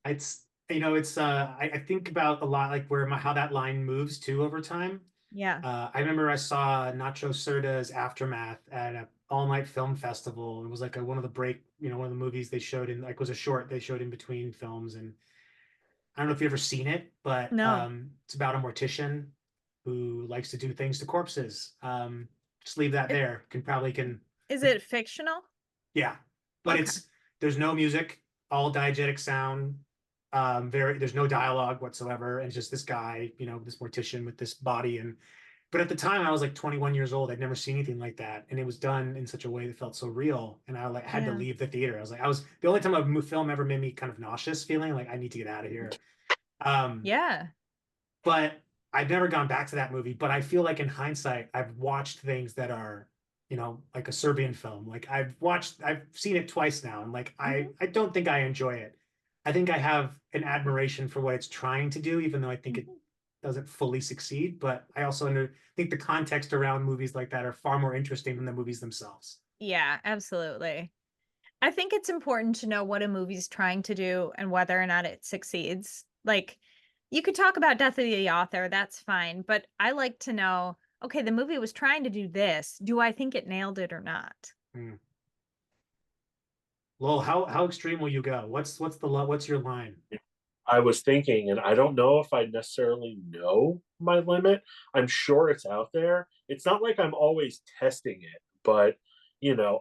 I think about a lot like where how that line moves too over time. Yeah. I remember I saw Nacho Cerda's Aftermath at a all night film festival. It was like one of the one of the movies they showed in like was a short they showed in between films. And I don't know if you've ever seen it, but No. it's about a mortician who likes to do things to corpses. Just leave that It, there. Can is it fictional? yeah, but Okay. there's no music, all diegetic sound. There's no dialogue whatsoever, and it's just this guy, this mortician with this body. And but at the time, I was like 21 years old. I'd never seen anything like that, and it was done in such a way that felt so real. And I like had to Yeah. leave the theater. I was the only time a film ever made me kind of nauseous, feeling like I need to get out of here. Um, Yeah. but I've never gone back to that movie. But I feel like in hindsight, I've watched things that are, like a Serbian film. Like I've seen it twice now, and like Mhm. I don't think I enjoy it. I think I have an admiration for what it's trying to do, even though I think it Mhm. doesn't fully succeed. But I also think the context around movies like that are far more interesting than the movies themselves. Yeah, absolutely. I think it's important to know what a movie's trying to do and whether or not it succeeds. Like, you could talk about death of the author, that's fine, but I like to know, okay, the movie was trying to do this. Do I think it nailed it or not? Hmm. Well, how extreme will you go? What's your line? I was thinking, and I don't know if I necessarily know my limit. I'm sure it's out there. It's not like I'm always testing it, but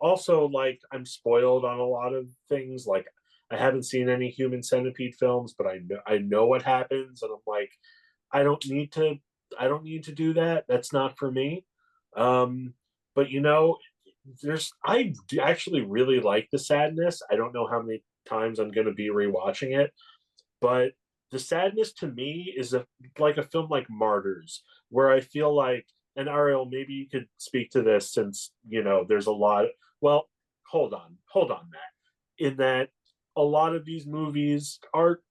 also like I'm spoiled on a lot of things. Like I haven't seen any Human Centipede films, but I know what happens, and I'm like, I don't need to. I don't need to do that. That's not for me. Um, but I actually really like the sadness. I don't know how many times I'm going to be rewatching it, but the sadness to me is like a film like Martyrs, where I feel like, and Ariel, maybe you could speak to this since there's a lot. Well, hold on, Matt. In that a lot of these movies are,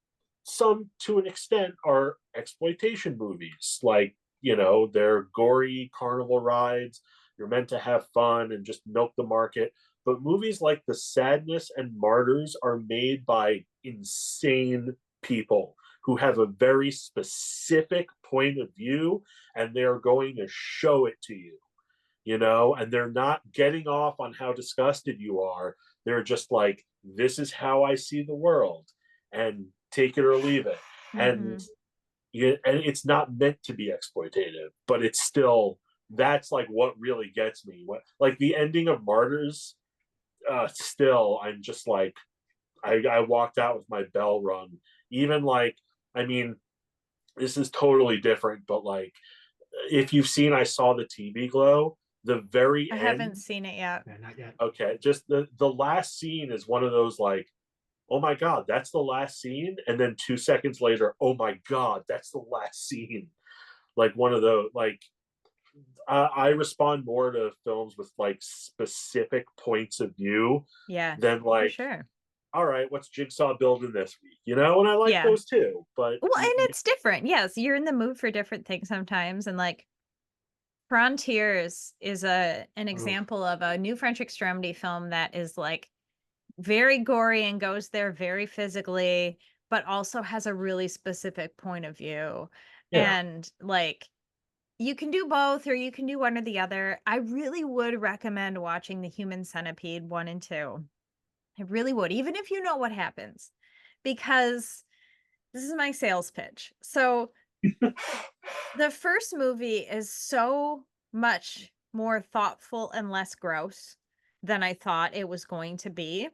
some to an extent, are exploitation movies. Like they're gory carnival rides. You're meant to have fun and just milk the market. But movies like The Sadness and Martyrs are made by insane people who have a very specific point of view, and they're going to show it to you, and they're not getting off on how disgusted you are. They're just like, this is how I see the world, and take it or leave it. And Mhm. and it's not meant to be exploitative, but it's still, that's like what really gets me. What, like the ending of Martyrs, still I'm just like, I walked out with my bell rung. Even like, I mean, this is totally different, but like, if you've seen I Saw the TV Glow, the very I haven't end, seen it yet. Yeah, not yet. okay, just the last scene is one of those like, oh my god, that's the last scene, and then 2 seconds later, oh my god, that's the last scene. Like one of those, like, I respond more to films with like specific points of view Yeah, than for like, sure. all right, what's Jigsaw building this week? And I like Yeah. those too. But Well, and it's different. Yes, you're in the mood for different things sometimes, and, like, Frontiers is an Oh, example of a new French extremity film that is, like, very gory and goes there very physically, but also has a really specific point of view. yeah, And, like, you can do both or you can do one or the other. I really would recommend watching The Human Centipede 1 and 2. I really would, even if you know what happens, because this is my sales pitch. So, the first movie is so much more thoughtful and less gross than I thought it was going to be.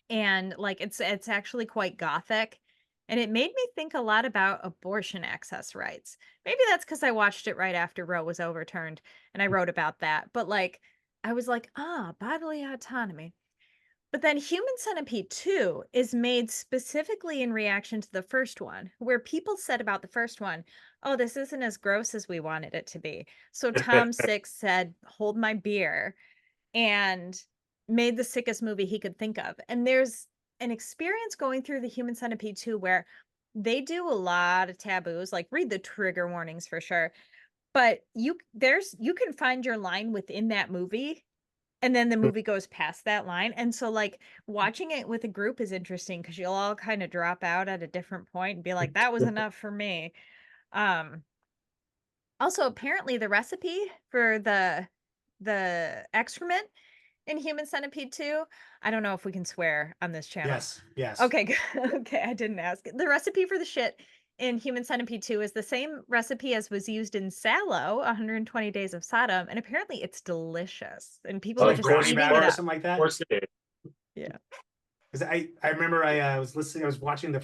And, like, it's actually quite gothic, And it made me think a lot about abortion access rights. Maybe that's because I watched it right after Roe was overturned and I wrote about that. But like, I was like, bodily autonomy. But then Human Centipede 2 is made specifically in reaction to the first one, where people said about the first one, oh, this isn't as gross as we wanted it to be. So Tom Six said, hold my beer, and made the sickest movie he could think of. And there's an experience going through the Human Centipede 2 where they do a lot of taboos, like read the trigger warnings for sure. But you can find your line within that movie, and then the movie goes past that line. And so like watching it with a group is interesting because you'll all kind of drop out at a different point and be like, that was enough for me. Um Also, apparently the recipe for the excrement in Human Centipede 2, I don't know if we can swear on this channel. Yes, yes. Okay, good. Okay, I didn't ask. The recipe for the shit in Human Centipede 2 is the same recipe as was used in Sallow, 120 Days of Sodom, and apparently it's delicious, and people are Like just brownie eating it batter or up. something like Of that. course it is. Yeah. Because I remember I was listening, I was watching the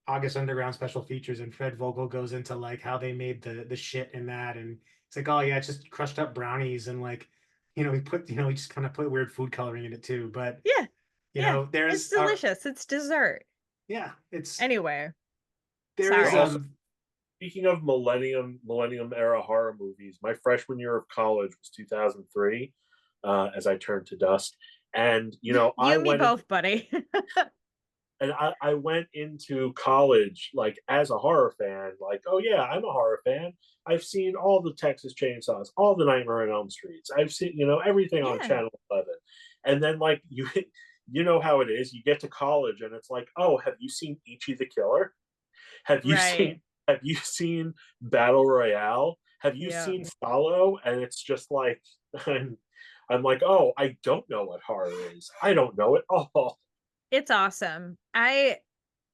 August Underground special features, and Fred Vogel goes into like how they made the shit in that, and it's like, oh yeah, it's just crushed up brownies, and like, he just kind of put weird food coloring in it too. But Yeah. Yeah. It's there's delicious. It's dessert. yeah, it's Anyway, there is sorry. Also, speaking of millennium era horror movies, my freshman year of college was 2003, as I turned to dust. And You I and me went in, both, buddy. and I went into college like as a horror fan, like, oh yeah, I'm a horror fan. I've seen all the Texas Chainsaws, all the Nightmare on Elm Streets. I've seen, everything on Yeah. Channel 11. And then like you know how it is. You get to college and it's like, oh, have you seen Ichi the Killer? Have you Right. seen have you seen Battle Royale? Have you Yeah. seen Follow? And it's just like I'm like, oh, I don't know what horror is. I don't know it all. It's awesome.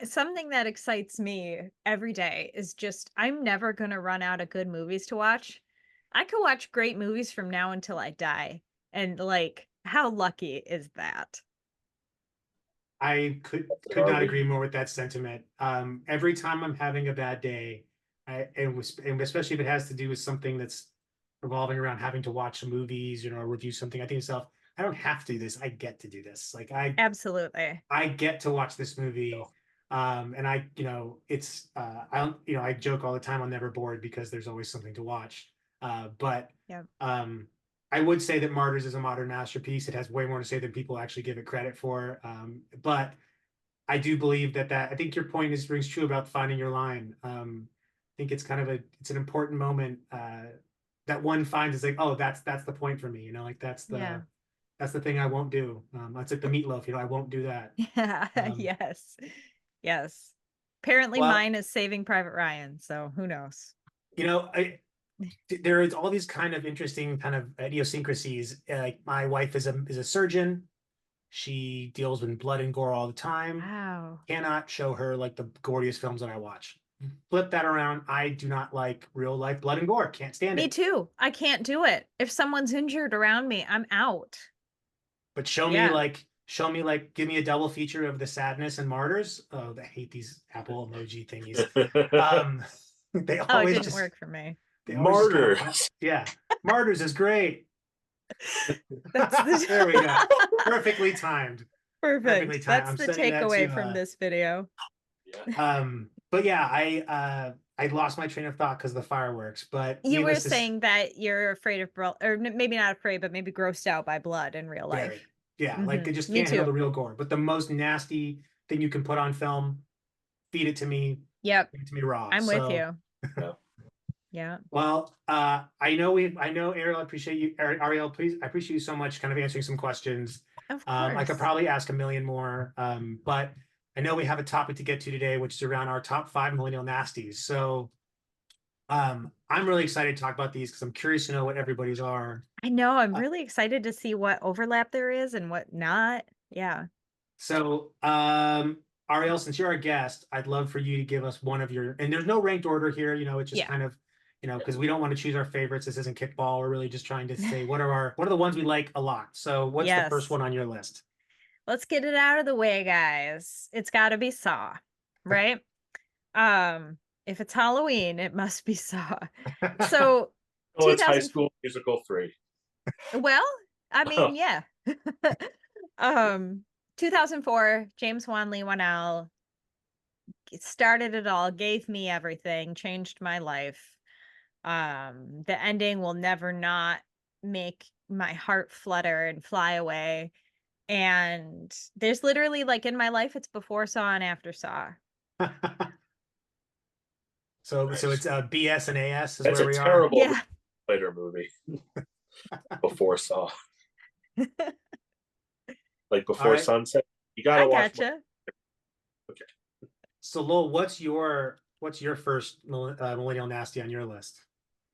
Something that excites me every day is just I'm never going to run out of good movies to watch. I could watch great movies from now until I die. And like, how lucky is that? I could Are not we? agree more with that sentiment. Every time I'm having a bad day, and especially if it has to do with something that's revolving around having to watch some movies, or review something, I think to myself, I don't have to do this. I get to do this. Like Absolutely. I get to watch this movie. No. And it's I don't, I joke all the time I'm never bored because there's always something to watch. But Yep. I would say that Martyrs is a modern masterpiece. It has way more to say than people actually give it credit for. But I do believe that I think your point rings true about finding your line. I think it's kind of it's an important moment that one finds is like, oh, that's the point for me. Like Yeah. that's the thing I won't do. That's like the meatloaf. I won't do that. Yeah. Um, Yes. Yes. Apparently well, mine is Saving Private Ryan, so who knows? There is all these kind of interesting kind of idiosyncrasies. Like my wife is a surgeon. She deals with blood and gore all the time. Wow. Cannot show her like the goriest films that I watch. Flip that around. I do not like real life blood and gore. Can't stand Me it. too. I can't do it. If someone's injured around me, I'm out. But Yeah. give me a double feature of the sadness and martyrs. Oh, I hate these Apple emoji thingies. They Oh, it always didn't just work for me. they always just kind of Martyrs. yeah. Martyrs is great. That's There we go. the Perfectly timed. Perfectly perfect. timed. That's I'm the sending that takeaway from to this video. Yeah. but yeah, I lost my train of thought because of the fireworks. But You were needless to saying that you're afraid of or maybe not afraid, but maybe grossed out by blood in real very, life. yeah, like I just Me can't handle too. the real gore. But the most nasty thing you can put on film, feed it to me, Yep. feed it to me raw. I'm with So you. Yeah. Yeah. well, I know Ariel, I appreciate you. Ariel, please, I appreciate you so much kind of answering some questions. Of I could course. probably ask a million more. But I know we have a topic to get to today, which is around our top 5 millennial nasties. So I'm really excited to talk about these because I'm curious to know what everybody's are. I know. I'm Uh, really excited to see what overlap there is and what not. Yeah. so Ariel, since you're our guest, I'd love for you to give us one of your, and there's no ranked order here, it's just Yeah. kind of, because we don't want to choose our favorites. This isn't kickball. We're really just trying to say what are the ones we like a lot. So what's the first Yes. one on your list? Let's get it out of the way, guys. It's got to be Saw, right? If it's Halloween, it must be Saw. So Oh, it's High 2000, School Musical 3. well, I mean, yeah. 2004, James Wan Lee Wanell started it all, gave me everything, changed my life. The ending will never not make my heart flutter and fly away. And there's literally, like, in my life, it's before Saw and after Saw. So Nice. it's BS and AS is That's where a we are. terrible Yeah. later movie before Saw. Like All before right. Sunset. You gotta I watch. gotcha. Okay. So Lowell, what's your first millennial nasty on your list?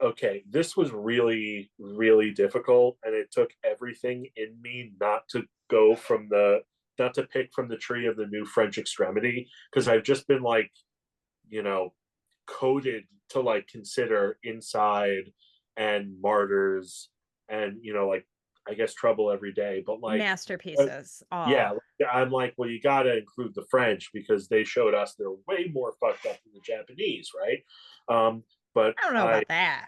Okay, this was really, really difficult, and it took everything in me not to pick from the tree of the new French extremity, because I've just been like, you know, coded to like consider Inside and Martyrs and like I guess Trouble Every Day, but like uh, Masterpieces. yeah, Oh, I'm like, well, you got to include the French because they showed us they're way more fucked up than the Japanese, right? But I don't know about that.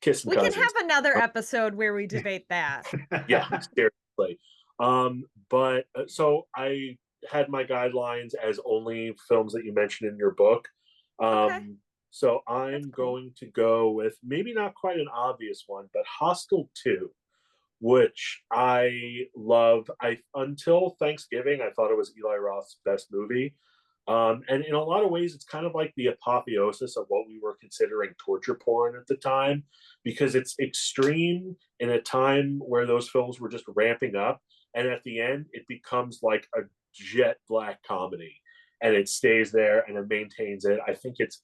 kissing We can cousins. have another episode where we debate that. Yeah, seriously. But so I had my guidelines as only films that you mentioned in your book. Okay. So That's I'm cool. going to go with maybe not quite an obvious one, but Hostel 2, which I love. I until Thanksgiving, I thought it was Eli Roth's best movie. And in a lot of ways, it's kind of like the apotheosis of what we were considering torture porn at the time, because it's extreme in a time where those films were just ramping up. And at the end, it becomes like a jet black comedy. And it stays there and it maintains it.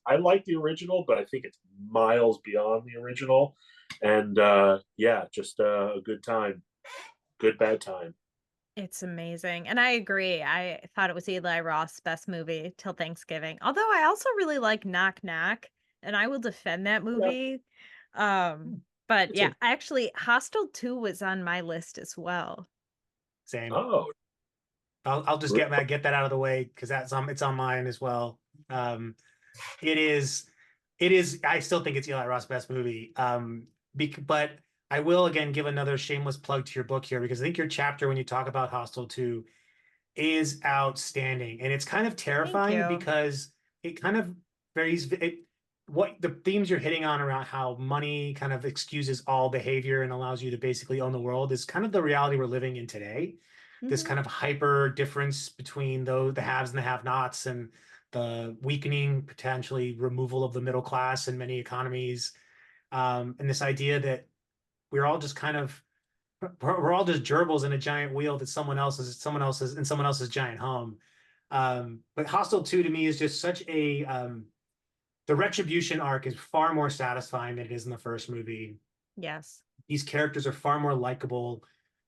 I like the original, but I think it's miles beyond the original. And yeah, just a good time. Good, bad time. It's amazing. And I agree. I thought it was Eli Roth's best movie till Thanksgiving. Although I also really like Knock Knock, and I will defend that Yeah, movie. But it's yeah, a, actually Hostel 2 was on my list as well. Same. oh, I'll just get that out of the way because it's on mine as well. Um, it is I still think it's Eli Roth's best movie. But I will again give another shameless plug to your book here because I think your chapter when you talk about Hostel 2 is outstanding. And it's kind of Thank terrifying you. because it kind of varies what the themes you're hitting on around how money kind of excuses all behavior and allows you to basically own the world is kind of the reality we're living in today. This Mhm. kind of hyper difference between the haves and the have-nots and the weakening, potentially removal of the middle class in many economies. And this idea that we're all just kind of we're all just gerbils in a giant wheel that someone else's giant home. But Hostel 2 to me is just such a the retribution arc is far more satisfying than it is in the first movie. Yes. These characters are far more likable.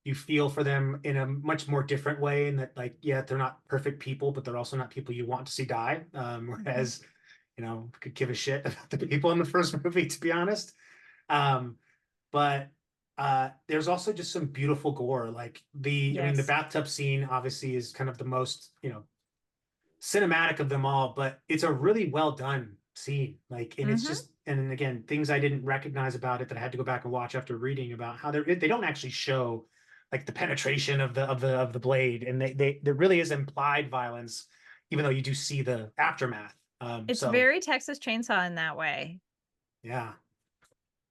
You feel for them in a much more different way, in that, like, yeah, they're not perfect people, but they're also not people you want to see die. Mhm. Whereas, could give a shit about the people in the first movie, to be honest. Um, but there's also just some beautiful gore. Like the Yes. bathtub scene obviously is kind of the most, cinematic of them all, but it's a really well done scene. Like, and it's Mhm. just, and again, things I didn't recognize about it that I had to go back and watch after reading about how they don't actually show like the penetration of the blade, and there really is implied violence, even though you do see the aftermath. It's So very Texas Chainsaw in that way. yeah,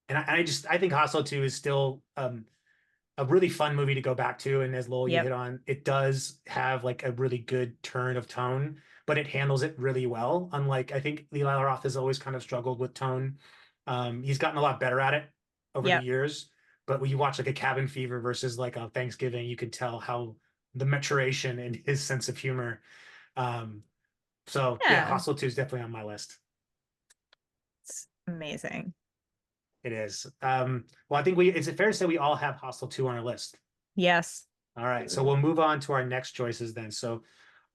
and I think Hostel 2 is still a really fun movie to go back to. And as Lowell, you Yep. hit on, it does have like a really good turn of tone, but it handles it really well. Unlike, I think Eli Roth has always kind of struggled with tone. He's gotten a lot better at it over the Yep. years. But when you watch like a Cabin Fever versus like a Thanksgiving, you can tell how the maturation in his sense of humor. Um, so yeah, Yeah. Hostel 2 is definitely on my list. It's amazing. It is. Well, I think is it fair to say we all have Hostel 2 on our list? Yes. All right, so we'll move on to our next choices then. So,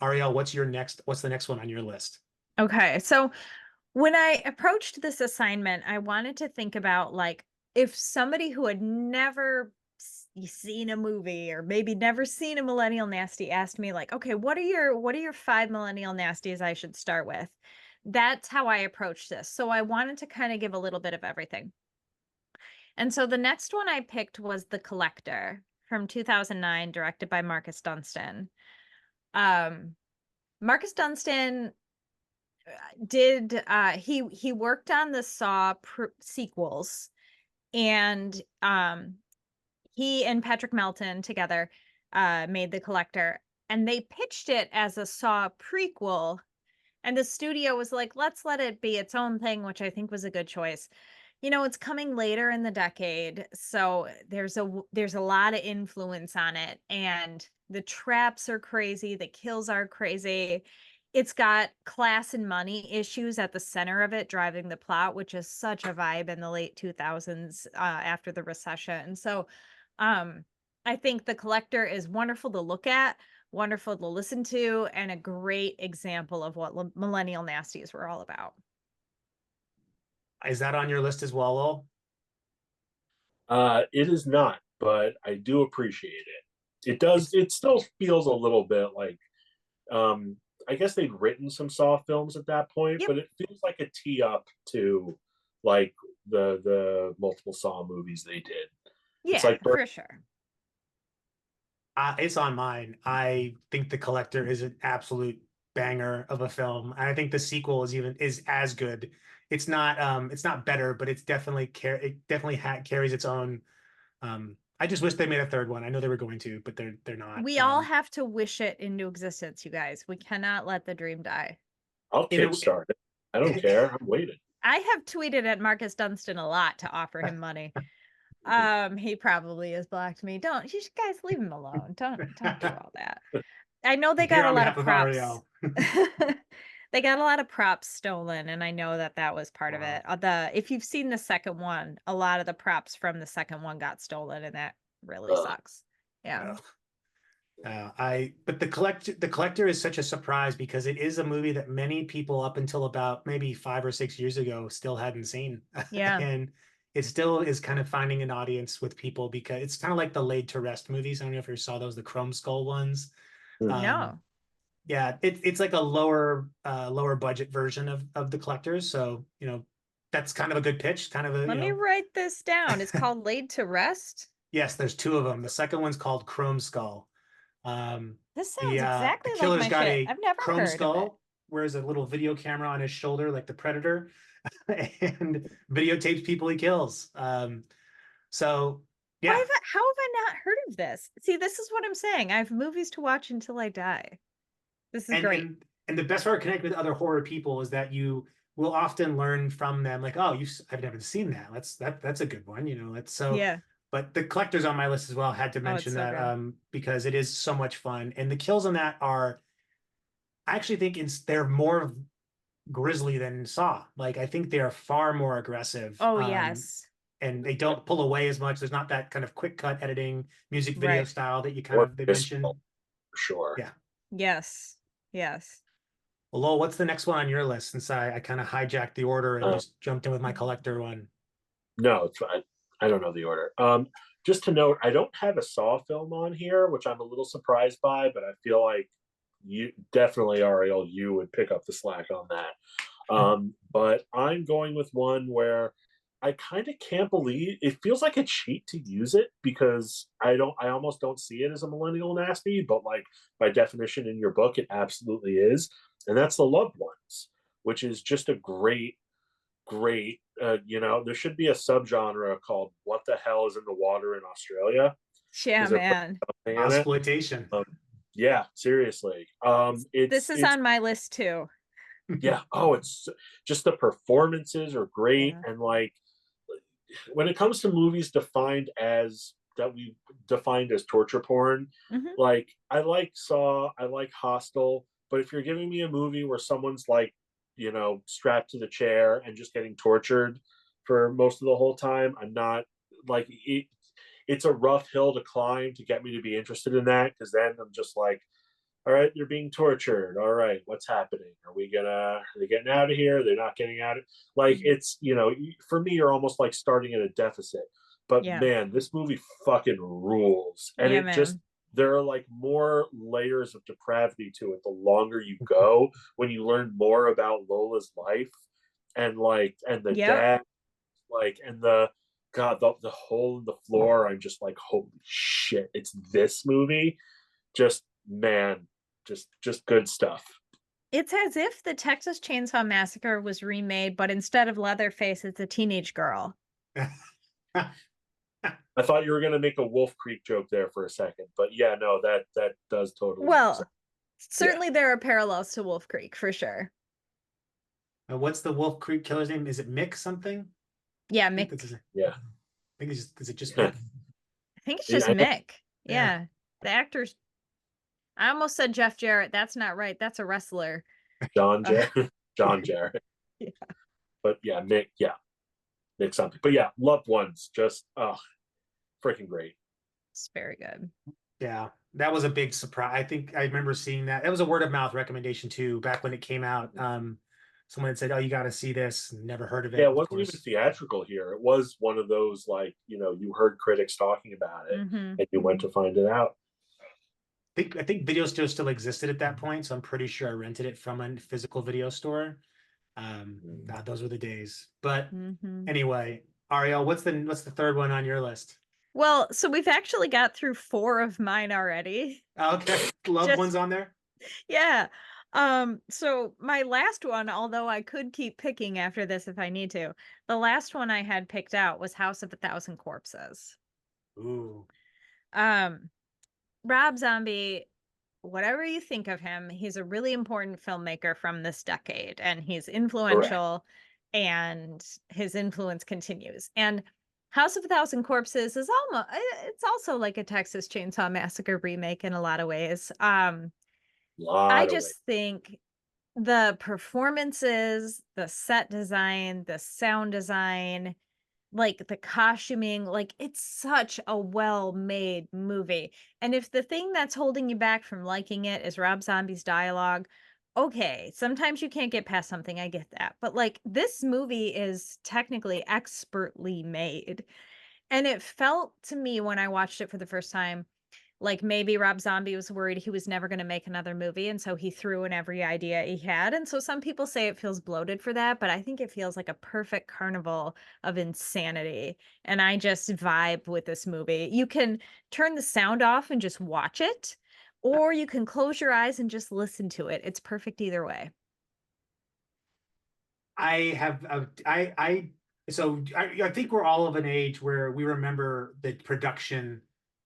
Ariel, what's the next one on your list? Okay. So when I approached this assignment, I wanted to think about, like, if somebody who had never you seen a movie or maybe never seen a Millennial Nasty asked me like, okay, what are your 5 Millennial Nasties I should start with? That's how I approached this. So I wanted to kind of give a little bit of everything. And so the next one I picked was The Collector from 2009, directed by Marcus Dunstan. Marcus Dunstan did he worked on the Saw sequels, and he and Patrick Melton together made The Collector, and they pitched it as a Saw prequel, and the studio was like, let's let it be its own thing, which I think was a good choice. You know, it's coming later in the decade, so there's a lot of influence on it, and the traps are crazy, the kills are crazy. It's got class and money issues at the center of it driving the plot, which is such a vibe in the late 2000s after the recession. So I think The Collector is wonderful to look at, wonderful to listen to, and a great example of what Millennial Nasties were all about. Is that on your list as well, Lowell? It is not, but I do appreciate it. It does. It still feels a little bit like, I guess they'd written some Saw films at that point, Yep. but it feels like a tee up to like the multiple Saw movies they did. It's Yeah, like for sure. It's on mine. I think The Collector is an absolute banger of a film, and I think the sequel is as good. It's not better, but it's definitely carries its own. I just wish they made a third one. I know they were going to, but they're not. We all have to wish it into existence, you guys. We cannot let the dream die. I'll In a, kickstart it. I don't care. I'm waiting. I have tweeted at Marcus Dunstan a lot to offer him money. He probably has blocked me. Don't you guys leave him alone. Don't do all that. I know they here got a on lot of behalf of props. Ariel. They got a lot of props stolen, and I know that that was part of Wow. it. If you've seen the second one, a lot of the props from the second one got stolen, and that really sucks. Yeah. But the collector is such a surprise because it is a movie that many people up until about maybe 5 or 6 years ago still hadn't seen. Yeah. And it still is kind of finding an audience with people because it's kind of like the Laid to Rest movies. I don't know if you saw those, the Chrome Skull ones. No. Yeah, it's like a lower budget version of the collectors. So, that's kind of a good pitch, kind of a, Let me write this down. It's called Laid to Rest. yes, there's two of them. The second one's called Chrome Skull. This The sounds exactly like killer's my got shit. a I've never chrome heard of it. skull, wears a little video camera on his shoulder like the Predator, and videotapes people he kills. So yeah. How have I not heard of this? See, this is what I'm saying. I have movies to watch until I die. This is and great. and the best way to connect with other horror people is that you will often learn from them, like, oh, I've never seen that. That's a good one, That's so. Yeah. But the collector's on my list as well. Had to mention so that good. because it is so much fun, and the kills on that are, I actually think they're more grisly than Saw. Like, I think they are far more aggressive. Oh, yes. And they don't pull away as much. There's not that kind of quick cut editing music video Right. style that you kind of they mentioned. For sure. Yeah. Yes. Yes. Well, Lowell, what's the next one on your list? Since I kind of hijacked the order and just jumped in with my collector one. No, it's fine. I don't know the order. Just to note, I don't have a Saw film on here, which I'm a little surprised by, but I feel like you definitely, Ariel, you would pick up the slack on that. But I'm going with one where I kind of can't believe it feels like a cheat to use it because I almost don't see it as a millennial nasty, but like by definition in your book, it absolutely is. And that's The Loved Ones, which is just a great, there should be a subgenre called What the Hell is in the Water in Australia? Yeah, man. Exploitation. Yeah, seriously. This is on my list too. Yeah. Oh, it's just the performances are great. Yeah. And like when it comes to movies we defined as torture porn, like I like Saw, I like Hostel, but if you're giving me a movie where someone's like, strapped to the chair and just getting tortured for most of the whole time, I'm not like it's a rough hill to climb to get me to be interested in that, because then I'm just like, all right, they're being tortured. All right, what's happening? Are they getting out of here? They're not getting out of like it's, for me, you're almost like starting at a deficit. But Yeah. man, this movie fucking rules. And Yeah, it just, man. there are like more layers of depravity to it the longer you go, when you learn more about Lola's life and the Yep. dad, and the God, the hole in the floor. I'm just like, holy shit, it's this movie. Just man, just good stuff. It's as if the Texas Chainsaw Massacre was remade, but instead of Leatherface, it's a teenage girl. I thought you were gonna make a Wolf Creek joke there for a second, but yeah, no, that does totally make sense. Well, certainly there are parallels to Wolf Creek for sure. What's the Wolf Creek killer's name? Is it Mick something? Yeah, I think Mick. that's his, Yeah. I think it's just, is it just Mick? I think it's just Yeah, I know. Mick. Yeah. The actor's. I almost said Jeff Jarrett. That's not right. That's a wrestler. John Jarrett. John Jarrett. Yeah. But yeah, Nick something. But yeah, Loved Ones, just freaking great. It's very good. Yeah, that was a big surprise. I think I remember seeing that. That was a word of mouth recommendation too, back when it came out. Someone had said, "Oh, you got to see this." Never heard of it. Yeah, it Of wasn't even course, theatrical here. It was one of those, like, you heard critics talking about it Mm-hmm. and you went to find it out. I think video stores still existed at that point, so I'm pretty sure I rented it from a physical video store. Those were the days. But Mm-hmm. anyway, Ariel, what's the third one on your list? Well, so we've actually got through 4 of mine already. Okay, Loved Ones Just on there. yeah. So my last one, although I could keep picking after this if I need to, the last one I had picked out was House of a Thousand Corpses. Ooh, Um, Rob Zombie, whatever you think of him, he's a really important filmmaker from this decade, and he's Correct. influential, and his influence continues. And House of a Thousand Corpses is almost it's also like a Texas Chainsaw Massacre remake in a lot of ways. I Lot of weight. just think the performances, the set design, the sound design, like the costuming, like it's such a well-made movie. And if the thing that's holding you back from liking it is Rob Zombie's dialogue, okay, sometimes you can't get past something, I get that. But like this movie is technically expertly made. And it felt to me when I watched it for the first time like maybe Rob Zombie was worried he was never going to make another movie, and so he threw in every idea he had. And so some people say it feels bloated for that, but I think it feels like a perfect carnival of insanity. And I just vibe with this movie. You can turn the sound off and just watch it, or you can close your eyes and just listen to it. It's perfect either way. I have I think we're all of an age where we remember the production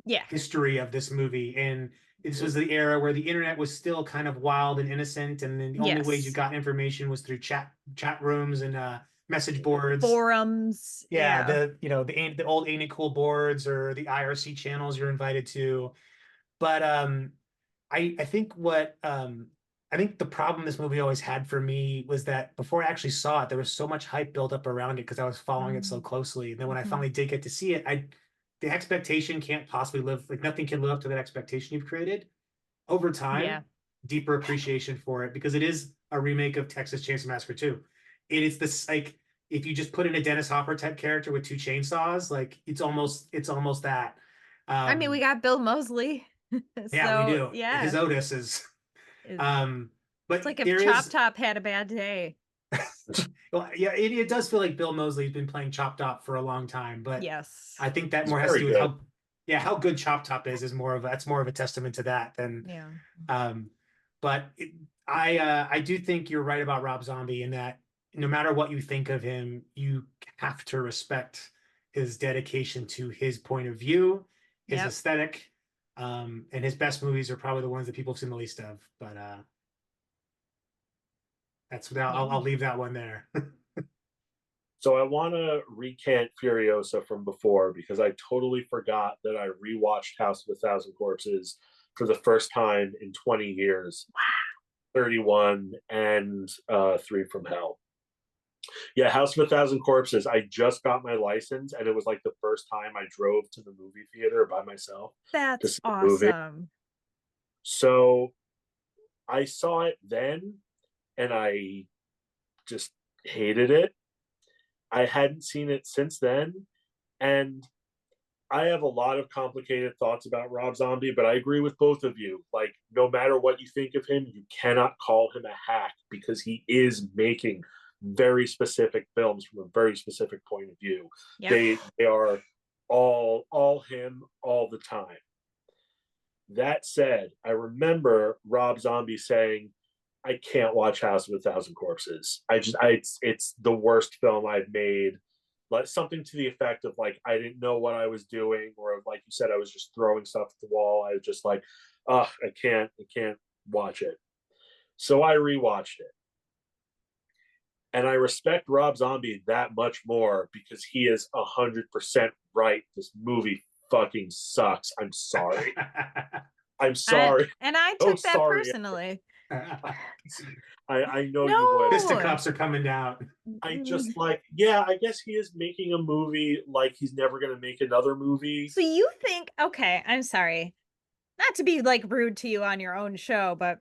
Yeah. history of this movie, and this was the era where the internet was still kind of wild and innocent, and then the only ways you Yes. got information was through chat rooms and message boards. Forums. Yeah, Yeah. the old Ain't It Cool boards or the IRC channels you're invited to. But I think I think the problem this movie always had for me was that before I actually saw it, there was so much hype built up around it because I was following it so closely. And then when I Mhm. finally did get to see it, the expectation can't possibly live, like nothing can live up to that expectation you've created. Over Yeah. time, deeper appreciation for it because it is a remake of Texas Chainsaw Massacre 2. It is this like if you just put in a Dennis Hopper type character with two chainsaws, like it's almost that. I mean, we Um, got Bill Moseley. yeah, we So, do. His yeah. Otis is It's um but like if there Chop is Top had a bad day. well, yeah, it does feel like Bill Moseley's been playing Chop Top for a long time, but Yes. I think that He's more has to very do with good. how good Chop Top is more of that's more of a testament to that than Yeah. um but I do think you're right about Rob Zombie in that no matter what you think of him, you have to respect his dedication to his point of view, his Yep. aesthetic, and his best movies are probably the ones that people have seen the least of. But I'll Yeah. leave that one there. So I want to recant Furiosa from before because I totally forgot that I rewatched House of a Thousand Corpses for the first time in 20 years. 31 and 3 from Hell. Yeah, House of a Thousand Corpses. I just got my license, and it was like the first time I drove to the movie theater by myself to That's see the movie. awesome. So I saw it then, and I just hated it. I hadn't seen it since then, and I have a lot of complicated thoughts about Rob Zombie, but I agree with both of you. Like, no matter what you think of him, you cannot call him a hack because he is making very specific films from a very specific point of view. Yep. They are all him all the time. That said, I remember Rob Zombie saying, "I can't watch House of a Thousand Corpses. It's the worst film I've made." Like something to the effect of like, I didn't know what I was doing, or like you said, I was just throwing stuff at the wall. I was just like, oh, I can't watch it. So I rewatched it. And I respect Rob Zombie that much more because he is 100% right. This movie fucking sucks. I'm sorry. I'm sorry. And I So took that sorry. personally. I know you No. would. Fisticuffs are coming down. I just like, yeah, I guess he is making a movie like he's never going to make another movie. So you think, okay, I'm sorry. Not to be like rude to you on your own show, but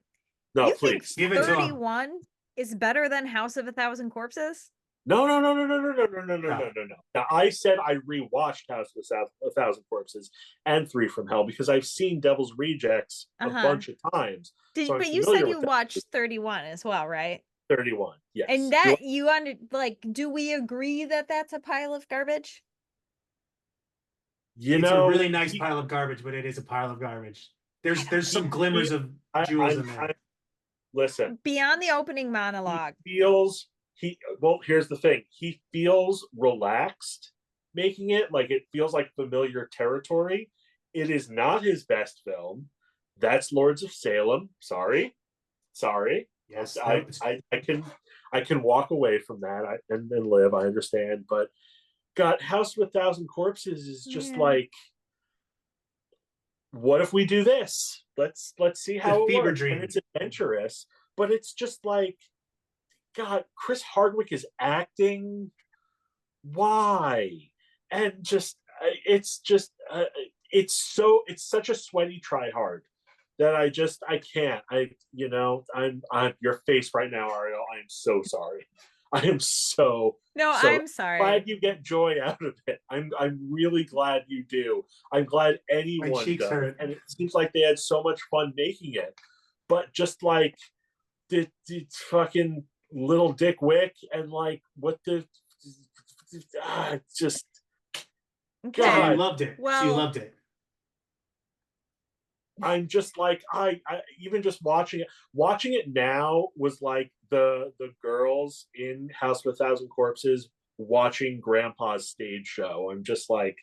No, you please. think Give it to him. 31 is better than House of a Thousand Corpses? No. Now, I said I rewatched House of a Thousand Corpses and Three from Hell because I've seen Devil's Rejects a bunch of times. But you said you watched 31 as well, right? 31, yes. And that you on like, do we agree that that's a pile of garbage? It's a really nice pile of garbage, but it is a pile of garbage. There's some glimmers of jewels in there. Listen, beyond the opening monologue, here's the thing. He feels relaxed making it, like it feels like familiar territory. It is not his best film. That's Lords of Salem. Sorry. Yes, I can walk away from that and live. I understand, but God, House of a Thousand Corpses is just like, what if we do this? Let's see how it works. Dream. And it's adventurous, but it's just like, God, Chris Hardwick is acting. Why? And it's such a sweaty try hard that I can't. I'm your face right now, Ariel. I am so sorry. I am I'm sorry. Glad you get joy out of it. I'm really glad you do. I'm glad anyone does. Hurt. And it seems like they had so much fun making it. But just like the fucking little Dick Wick and like what the just okay. God. So you loved it. Well, so you loved it. I'm just like I even just watching it now was like the girls in House of a Thousand Corpses watching Grandpa's stage show. I'm just like,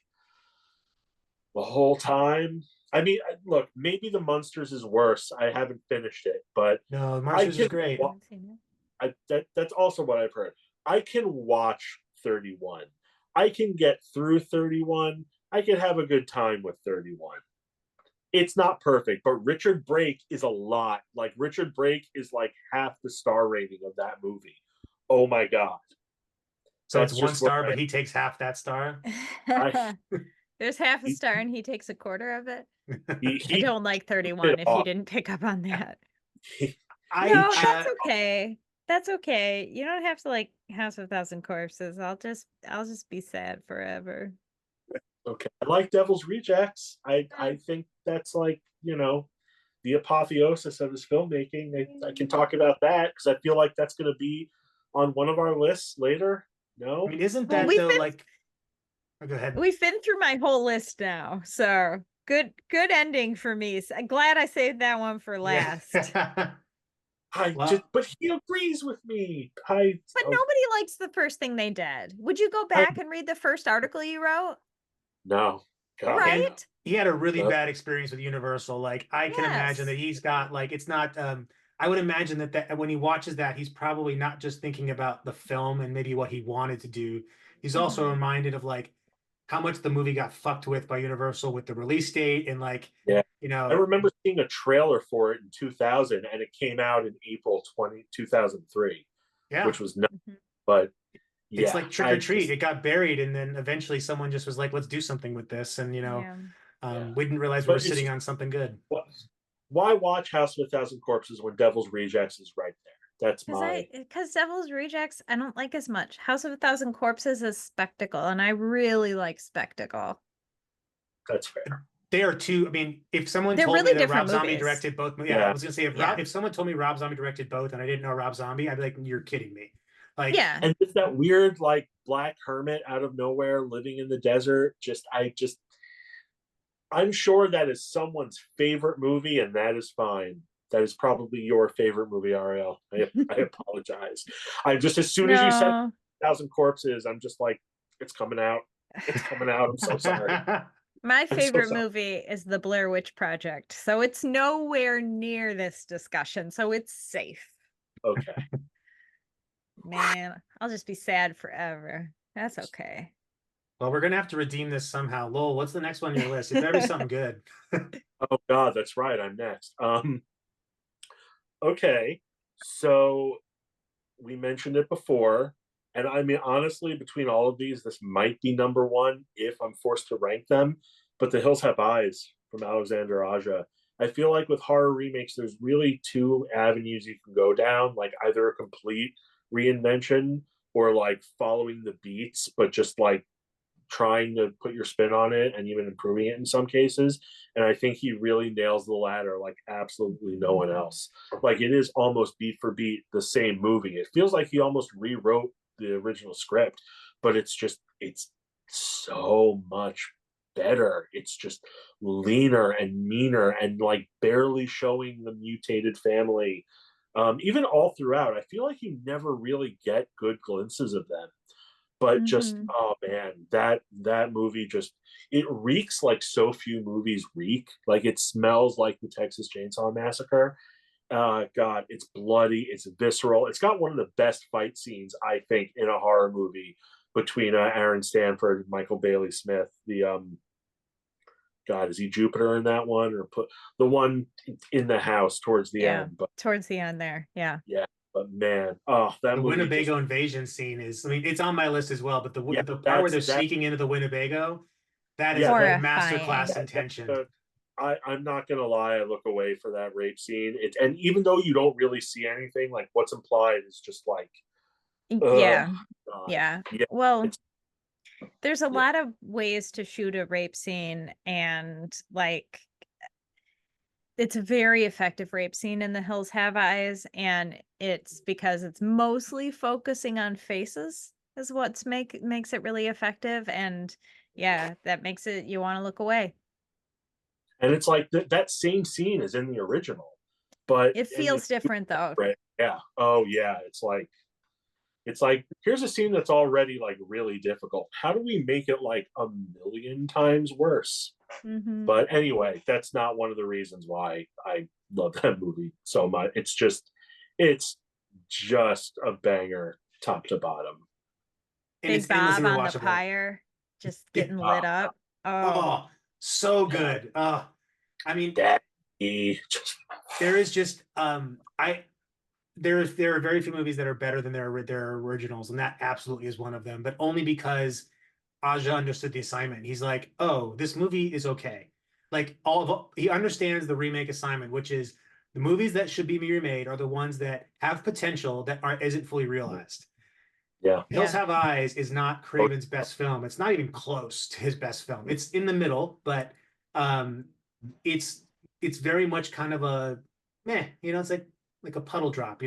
the whole time. I mean, look, maybe the Munsters is worse. I haven't finished it, but no, Munsters is great. That's also what I've heard. I can watch 31. I can get through 31. I can have a good time with 31. It's not perfect, but Richard Brake is a lot. Like Richard Brake is like half the star rating of that movie. Oh my God. So it's 1 star, but he takes half that star. There's half a star and he takes a quarter of it. I don't like 31 if you didn't pick up on that. That's okay. That's okay. You don't have to like House of a Thousand Corpses. I'll just be sad forever. Okay. I like Devil's Rejects. I think that's like, the apotheosis of his filmmaking. I can talk about that because I feel like that's going to be on one of our lists later. No? I mean, isn't that like... Oh, go ahead. We've been through my whole list now. So good ending for me. So I'm glad I saved that one for last. Yeah. But he agrees with me. But nobody likes the first thing they did. Would you go back and read the first article you wrote? No. God. Right? And he had a really bad experience with Universal. Like, I can imagine that he's got, like, it's not, I would imagine that when he watches that, he's probably not just thinking about the film and maybe what he wanted to do. He's also reminded of, like, how much the movie got fucked with by Universal with the release date and, like, I remember seeing a trailer for it in 2000 and it came out in April 2003, which was nuts. But it's like Trick or Treat. It got buried, and then eventually someone just was like, "Let's do something with this." And we didn't realize we were sitting on something good. Why watch House of a Thousand Corpses when Devil's Rejects is right there? That's because Devil's Rejects I don't like as much. House of a Thousand Corpses is spectacle, and I really like spectacle. That's fair. They are two. I mean, if someone They're told me really that Rob different Zombie movies. directed both, I Yeah. was gonna say if someone told me Rob Zombie directed both and I didn't know Rob Zombie, I'd be like, you're kidding me. Like, Yeah. And it's that weird like black hermit out of nowhere living in the desert. I'm sure that is someone's favorite movie, and that is fine. That is probably your favorite movie, Ariel. I apologize. I just as soon as you said No. 1,000 Corpses, I'm just like, it's coming out. It's coming out. I'm so sorry. My so favorite sorry. movie is The Blair Witch Project. So it's nowhere near this discussion. So it's safe. Okay. Man, I'll just be sad forever. That's okay. well, we're gonna have to redeem this somehow. Lowell, what's the next one on your list? It better be something good. Oh God, that's right. I'm next. Okay. So we mentioned it before. And I mean, honestly, between all of these, this might be number one if I'm forced to rank them. But The Hills Have Eyes from Alexander Aja. I feel like with horror remakes, there's really two avenues you can go down, like either a complete reinvention or like following the beats, but just like trying to put your spin on it and even improving it in some cases. And I think he really nails the latter like absolutely no one else. Like it is almost beat for beat the same movie. It feels like he almost rewrote the original script, but it's so much better. It's just leaner and meaner and like barely showing the mutated family. Even all throughout, I feel like you never really get good glimpses of them, but just oh man, that movie just it reeks like so few movies reek. Like it smells like the Texas Chainsaw Massacre. God, it's bloody, it's visceral. It's got one of the best fight scenes I think in a horror movie between Aaron Stanford and Michael Bailey Smith. The God, is he Jupiter in that one or put the one in the house towards the end? But towards the end there, yeah. But man, oh, that the movie Winnebago invasion scene is, I mean, it's on my list as well, but the part where they're that sneaking into the Winnebago, that is Yeah, like Horrifying. masterclass intention. I'm not gonna lie, I look away for that rape scene. And even though you don't really see anything, like what's implied is just like, Yeah. God. Yeah. Yeah, Well, it's- there's a yeah. lot of ways to shoot a rape scene, and like it's a very effective rape scene in The Hills Have Eyes, and it's because it's mostly focusing on faces is what's makes it really effective, and yeah, that makes it you want to look away. And it's like that same scene is in the original, but It feels different though. yeah. Oh yeah, it's like here's a scene that's already like really difficult. How do we make it like a million times worse? Mm-hmm. But anyway, that's not one of the reasons why I love that movie so much. It's just a banger top to bottom. And Big it's endlessly Bob on the rewatchable. pyre, just getting lit up. Oh, so good. I mean, there is just there are very few movies that are better than their originals, and that absolutely is one of them. But only because Aja understood the assignment. He's like, oh, this movie is okay. Like he understands the remake assignment, which is the movies that should be remade are the ones that have potential that isn't fully realized. Yeah. Hills Have Eyes is not Craven's best film. It's not even close to his best film. It's in the middle, but um, it's very much kind of a meh. It's like a puddle drop.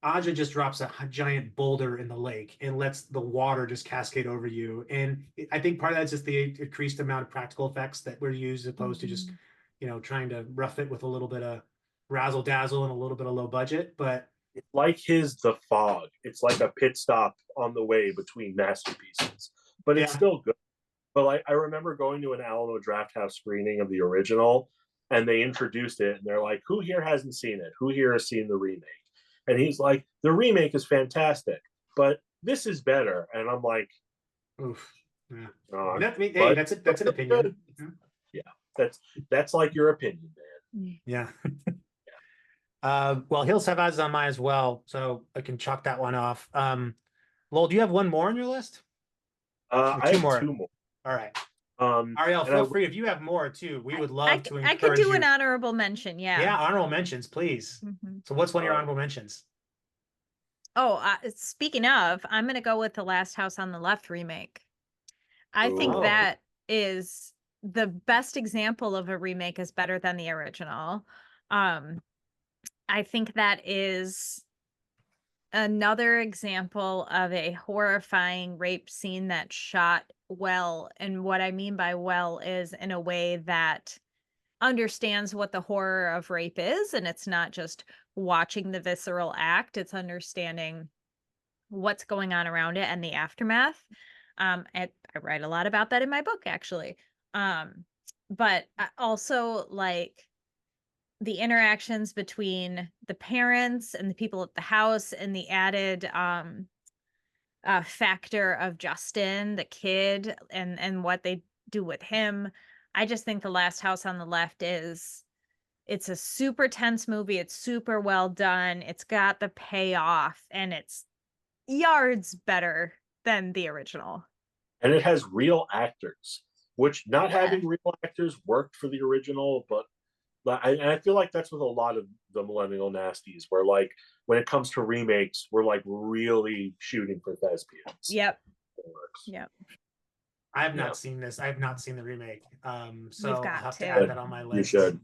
Aja just drops a giant boulder in the lake and lets the water just cascade over you. And I think part of that's just the increased amount of practical effects that were used, as opposed to just trying to rough it with a little bit of razzle dazzle and a little bit of low budget. But it's like his The Fog. It's like a pit stop on the way between masterpieces, but it's still good. But like I remember going to an Alamo Drafthouse screening of the original, and they introduced it, and they're like, "Who here hasn't seen it? Who here has seen the remake?" And he's like, "The remake is fantastic, but this is better." And I'm like, oof. Yeah. Hey, that's an opinion. Yeah, that's like your opinion, man. Yeah. Well, Hills Have Eyes is on mine as well, so I can chalk that one off. Lowell, do you have one more on your list? I have two more. All right. Ariel, feel free if you have more too. We would love to encourage I could do you. an honorable mention. Yeah. Yeah, honorable mentions, please. So what's one of your honorable mentions? Oh, speaking of, I'm going to go with The Last House on the Left remake. I think that is the best example of a remake is better than the original. I think that is another example of a horrifying rape scene that's shot well. And what I mean by well is in a way that understands what the horror of rape is. And it's not just watching the visceral act, it's understanding what's going on around it and the aftermath. And I write a lot about that in my book, actually. But also, like, the interactions between the parents and the people at the house, and the added factor of Justin, the kid, and what they do with him. I just think The Last House on the Left it's a super tense movie. It's super well done. It's got the payoff, and it's yards better than the original. And it has real actors, which not Yeah. having real actors worked for the original, but I feel like that's with a lot of the Millennial Nasties, where like when it comes to remakes, we're like really shooting for thespians. Yep. Yep. I have not seen this. I have not seen the remake. So You've I'll got have to. to add that on my list. You should.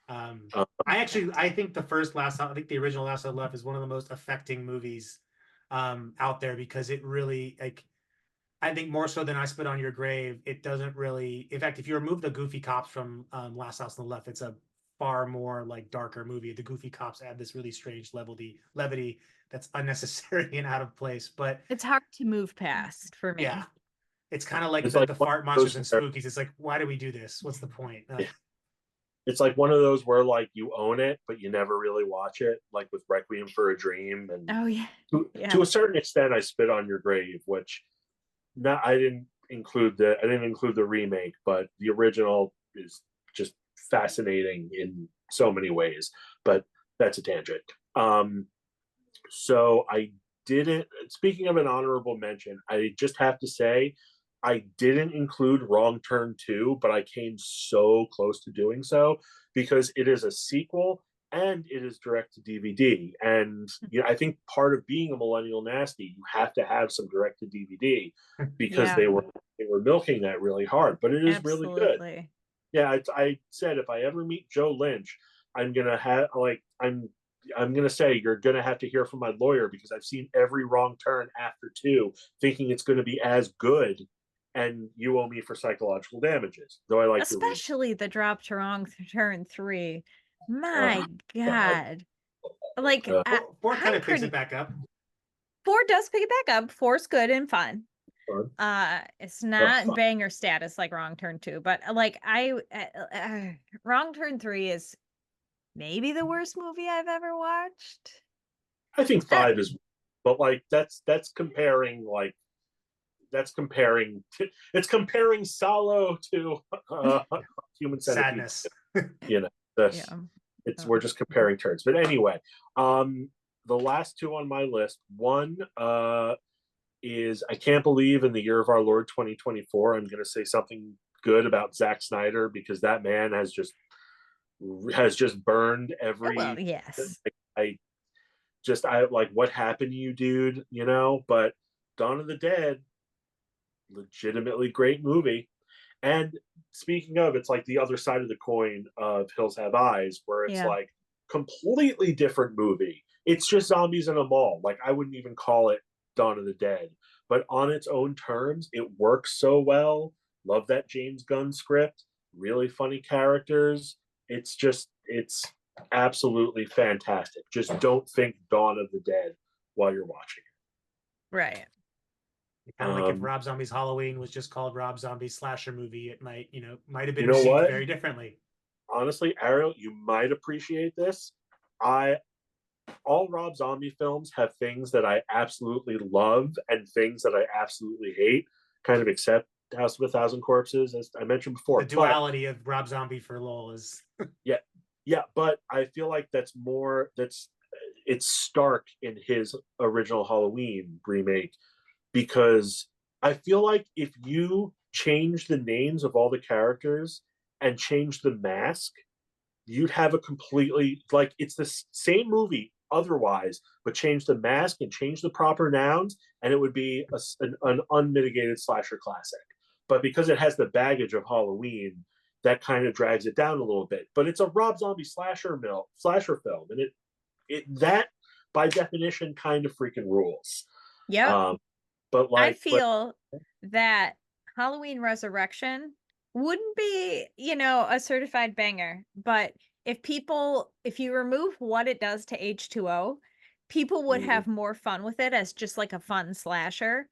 I think the first Last House, I think the original Last House Left is one of the most affecting movies out there, because it really, like, I think more so than I Spit on Your Grave, it doesn't really, in fact, if you remove the goofy cops from Last House on the Left, it's a far more like darker movie. The goofy cops add this really strange levity that's unnecessary and out of place, but It's hard to move past for me. yeah, it's kind of like It's the, like the one fart of monsters those and where- spookies. It's like, why do we do this? What's the point? It's like one of those where like you own it, but you never really watch it, like with Requiem for a Dream. And Oh yeah. to a certain extent, I Spit on Your Grave, which I didn't include the remake, but the original is just fascinating in so many ways. But that's a tangent. So I didn't. Speaking of an honorable mention, I just have to say I didn't include Wrong Turn 2, but I came so close to doing so because it is a sequel and it is direct to DVD. And I think part of being a Millennial Nasty, you have to have some direct to DVD because they were milking that really hard. But it is really good. Yeah, I said if I ever meet Joe Lynch, I'm gonna have I'm gonna say you're gonna have to hear from my lawyer, because I've seen every Wrong Turn after 2, thinking it's gonna be as good, and you owe me for psychological damages. Though I like especially the Drop to Wrong Turn 3. My God. Like 4 kind of picks it back up. 4 does pick it back up. 4's good and fun. It's not banger status like Wrong Turn 2, but like Wrong Turn 3 is maybe the worst movie I've ever watched. I think 5 is, but like that's comparing it's comparing Salo to Human Centipede. Sadness. We're just comparing turns. But anyway, the last 2 on my list, one is I can't believe in the year of our Lord 2024 I'm going to say something good about Zack Snyder, because that man has just burned every. Well, yes. I like, what happened to you, dude? But Dawn of the Dead, legitimately great movie. And speaking of, it's like the other side of the coin of Hills Have Eyes, where it's like completely different movie. It's just zombies in a mall. Like, I wouldn't even call it Dawn of the Dead, but on its own terms, it works so well. Love that James Gunn script. Really funny characters. It's absolutely fantastic. Just don't think Dawn of the Dead while you're watching it. Right. Kind of like if Rob Zombie's Halloween was just called Rob Zombie's slasher movie, it might have been received very differently. Honestly, Ariel, you might appreciate this. All Rob Zombie films have things that I absolutely love and things that I absolutely hate, kind of except House of a Thousand Corpses, as I mentioned before. The duality of Rob Zombie for Lowell is yeah, but I feel like it's stark in his original Halloween remake, because I feel like if you change the names of all the characters and change the mask, you'd have a completely, like, it's the same movie otherwise, but change the mask and change the proper nouns, and it would be an unmitigated slasher classic. but because it has the baggage of Halloween, that kind of drags it down a little bit. But it's a Rob Zombie slasher film, and it that by definition kind of freaking rules. Yep. But I feel that Halloween Resurrection wouldn't be, a certified banger, but if you remove what it does to H2O, people would have more fun with it as just like a fun slasher.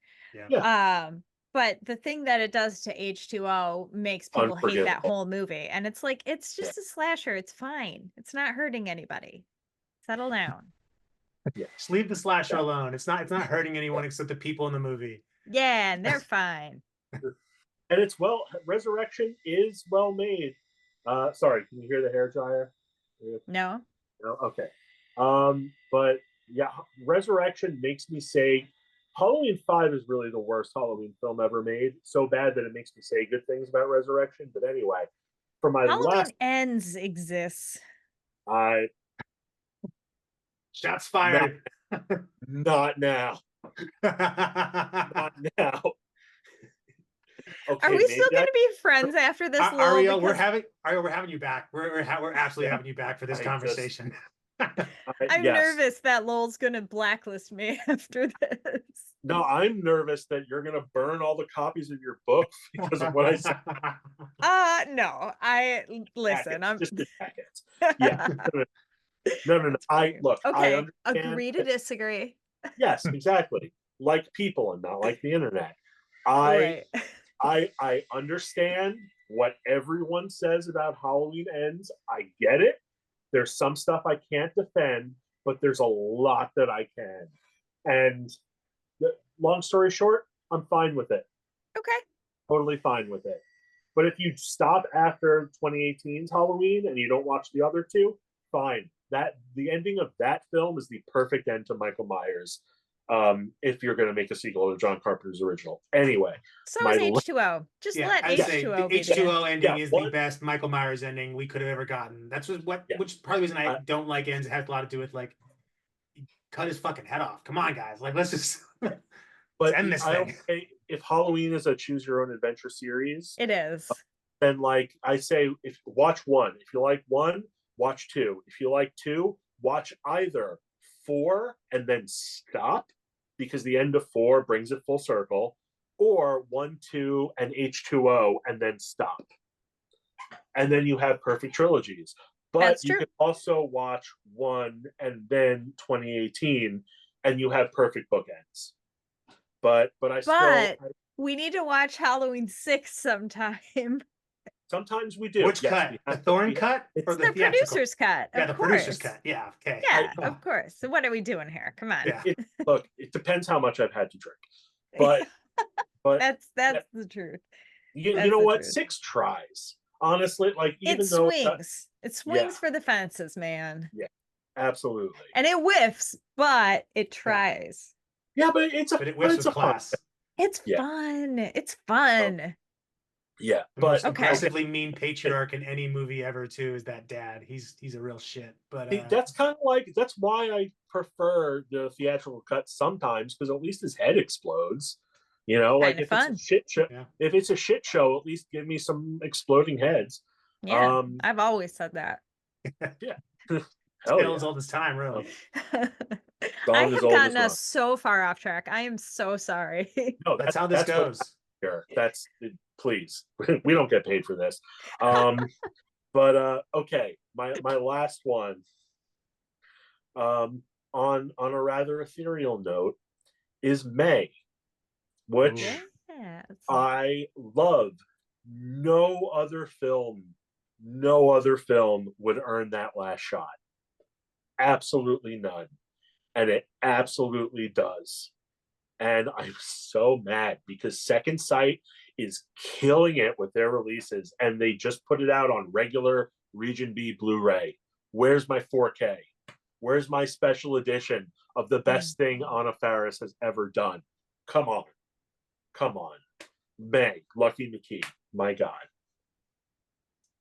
Yeah. But the thing that it does to H2O makes people hate that whole movie. And it's like, it's just a slasher. It's fine. It's not hurting anybody. Settle down. Yeah. Just leave the slasher alone. It's not hurting anyone except the people in the movie. Yeah, and they're fine. And Resurrection is well made. Sorry, can you hear the hair dryer? No. No? Okay. But yeah, Resurrection makes me say Halloween 5 is really the worst Halloween film ever made. So bad that it makes me say good things about Resurrection. But anyway, for my Halloween Ends exists. Shots fired. Not now. Not now. Okay, are we still going to be friends after this? Ariel, we're having you back. We're absolutely having you back for this conversation. I'm nervous that Lowell's going to blacklist me after this. No, I'm nervous that you're going to burn all the copies of your book because of what I said. No. Listen. I'm just the jackets. Yeah. No. I okay. Agree to disagree. Yes, exactly. Like people and not like the internet. Right. I understand what everyone says about Halloween Ends. I get it. There's some stuff I can't defend, but there's a lot that I can. And long story short, I'm fine with it. Okay. Totally fine with it. But if you stop after 2018's Halloween and you don't watch the other two, fine. The ending of that film is the perfect end to Michael Myers. If you're going to make a sequel to John Carpenter's original. Anyway. So is H2O. Just let H2O be the H2O ending is the best Michael Myers ending we could have ever gotten. That's which probably reason I don't like ends. It has a lot to do with like cut his fucking head off. Come on, guys. Like let's just but end this thing. If Halloween is a choose your own adventure series, it is. Then like I say, if watch one. If you like one, watch two. If you like two, watch either 4 and then stop, because the end of 4 brings it full circle, or 1, 2, and H2O and then stop. And then you have perfect trilogies. But you can also watch 1 and then 2018 and you have perfect bookends. But we need to watch Halloween 6 sometime. Sometimes we do. Which cut? The Thorn cut? Or the producer's cut. Yeah, the producer's cut. Yeah, okay. Yeah, of course. So what are we doing here? Come on. Yeah. Look, it depends how much I've had to drink. But that's the truth. You know what? 6 tries. Honestly, like even though it swings for the fences, man. Yeah, absolutely. And it whiffs, but it tries. Yeah, but it whiffs with class. It's fun. It's fun. Yeah, but aggressively mean patriarch in any movie ever too is that dad. He's a real shit. But that's kind of like that's why I prefer the theatrical cut sometimes, because at least his head explodes. Like if it's a shit show, if it's a shit show, at least give me some exploding heads. Yeah, I've always said that. Yeah, Tales all this time, really. I have gotten us so far off track. I am so sorry. No, that's how this goes. That's please. We don't get paid for this. But okay, my last one. On a rather ethereal note, is May, which I love. No other film would earn that last shot. Absolutely none. And it absolutely does. And I'm so mad because Second Sight is killing it with their releases, and they just put it out on regular Region B Blu-ray. Where's my 4K? Where's my special edition of the best thing Anna Faris has ever done? Come on. May, Lucky McKee. My God.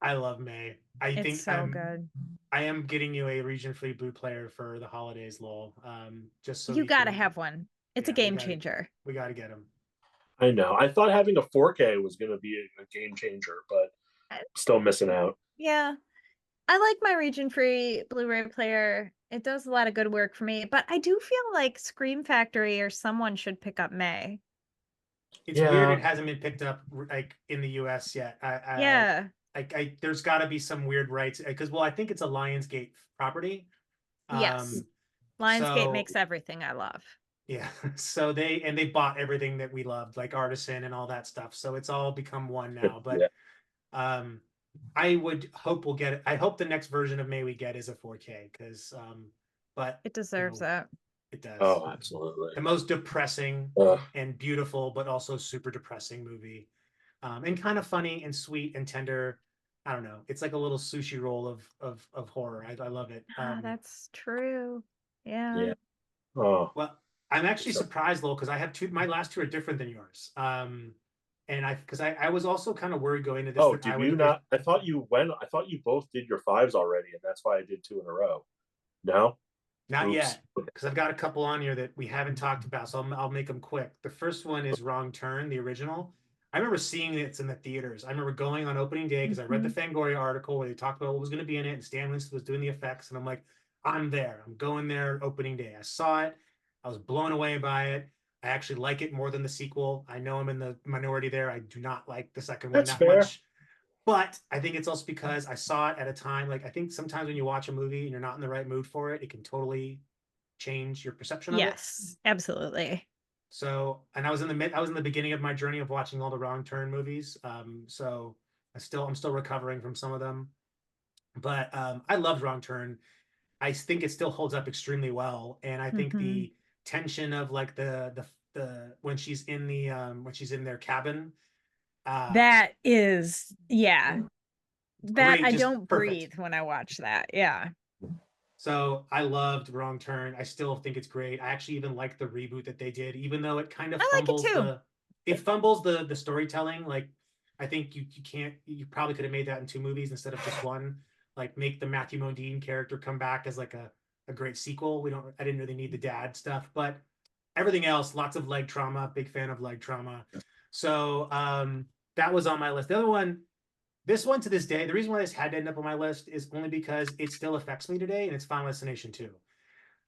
I love May. I think so good. I am getting you a Region Free Blue player for the holidays, Lowell. Just so you gotta have one. It's a game changer. We gotta get him. I know. I thought having a 4K was going to be a game changer, but I- still missing out. Yeah. I like my region-free Blu-ray player. It does a lot of good work for me, but I do feel like Scream Factory or someone should pick up May. It's weird Yeah. it hasn't been picked up like in the US yet. Yeah. There's got to be some weird rights because well, I think it's a Lionsgate property. Yes. Um, Lionsgate so makes everything I love. yeah, so they bought everything that we loved, like Artisan and all that stuff. So it's all become one now. But Yeah. um, I would hope we'll get it. I hope the next version of May we get is a 4K because but It deserves that. it does. Oh, absolutely. The most depressing Ugh. and beautiful, but also super depressing movie. And kind of funny and sweet and tender. I don't know. It's like a little sushi roll of horror. I love it. That's true. Yeah. Yeah. Oh, Well, I'm actually so surprised, Lowell, because I have two. My last two are different than yours. And I was also kind of worried going to this oh, that I did would you either not? I thought you went. I thought you both did your fives already, and that's why I did two in a row. No. not Oops. yet because I've got a couple on here that we haven't talked about, so I'll make them quick. The first one is Wrong Turn, the original. I remember seeing it in the theaters. I remember going on opening day because I read the Mhm. Fangoria article where they talked about what was going to be in it, and Stan Winston was doing the effects, and I'm like, I'm there. I'm going there opening day. I saw it. I was blown away by it. I actually like it more than the sequel. I know I'm in the minority there. I do not like the second one That's that fair. much. But I think it's also because I saw it at a time, like I think sometimes when you watch a movie and you're not in the right mood for it, it can totally change your perception of it. Yes, absolutely. So, and I was in the beginning of my journey of watching all the Wrong Turn movies. So I'm still recovering from some of them, but I loved Wrong Turn. I think it still holds up extremely well, and I think Mhm. the tension of like the when she's in their cabin, uh, That is, yeah. That great, I just don't perfect. breathe when I watch that. Yeah. So I loved Wrong Turn. I still think it's great. I actually even like the reboot that they did, even though it kind of I like it fumbles too. the storytelling. Like I think you probably could have made that in two movies instead of just one. Like make the Matthew Modine character come back as like a great sequel. I didn't really need the dad stuff, but everything else, lots of leg trauma, big fan of leg trauma. So that was on my list. The other one, this one to this day, the reason why this had to end up on my list is only because it still affects me today, and it's Final Destination 2. Not a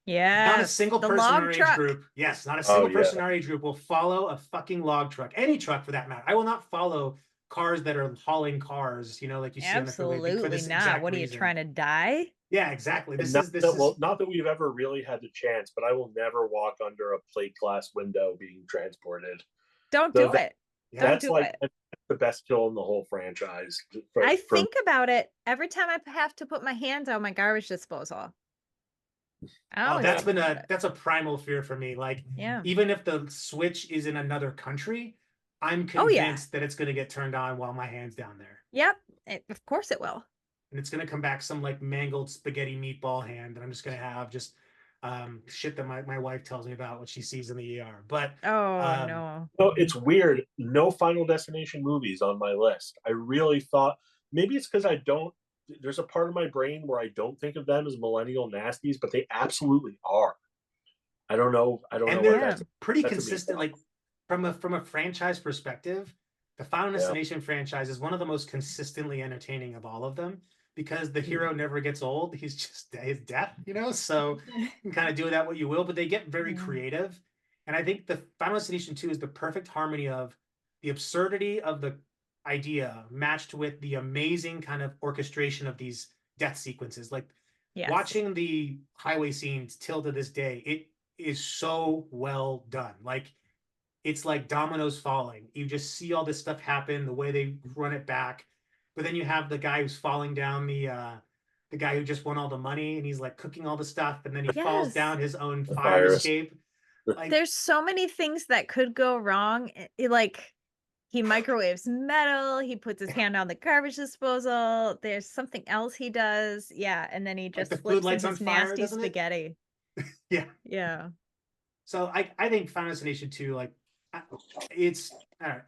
Yes. single The person in log our age truck. group, yes, not a Oh single yeah. person in our age group will follow a fucking log truck, any truck for that matter. I will not follow cars that are hauling cars, like you see on the freeway for Absolutely this not. exact What are you reason. trying to die? Yeah, exactly. And This is not that we've ever really had the chance, but I will never walk under a plate glass window being transported. Don't So do it. yeah. Don't that's do like it. the best kill in the whole franchise. I For think about it every time I have to put my hands on my garbage disposal. I Oh, always think about it. that's a primal fear for me. Like Yeah. even if the switch is in another country, I'm Oh yeah. convinced that it's going to get turned on while my hand's down there. Yep. Of course it will. And it's going to come back some like mangled spaghetti meatball hand that I'm just going to have just shit that my wife tells me about what she sees in the ER. But Oh um, no. no, it's weird. No Final Destination movies on my list. I really thought maybe it's because I don't. There's a part of my brain where I don't think of them as millennial nasties, but they absolutely are. I don't know. I don't know and what they're Yeah. that's. pretty That's a me. consistent. Like from a franchise perspective, the Final Yeah. Destination franchise is one of the most consistently entertaining of all of them because the hero never gets old. He's just his death, So you can kind of do with that what you will, but they get very Yeah. creative. And I think the Final Destination 2 is the perfect harmony of the absurdity of the idea matched with the amazing kind of orchestration of these death sequences. Like Yes. watching the highway scenes till to this day, it is so well done. Like it's like dominoes falling. You just see all this stuff happen, the way they run it back. But then you have the guy who's falling down the guy who just won all the money and he's like cooking all the stuff and then he falls Yes. down his own The fire fires. escape. Like There's so many things that could go wrong. Like he microwaves metal, he puts his hand on the garbage disposal. There's something else he does. Yeah, and then he like the just food flips in lights on his fire, nasty doesn't it? spaghetti. Yeah. Yeah. So I think Final Destination 2, like it's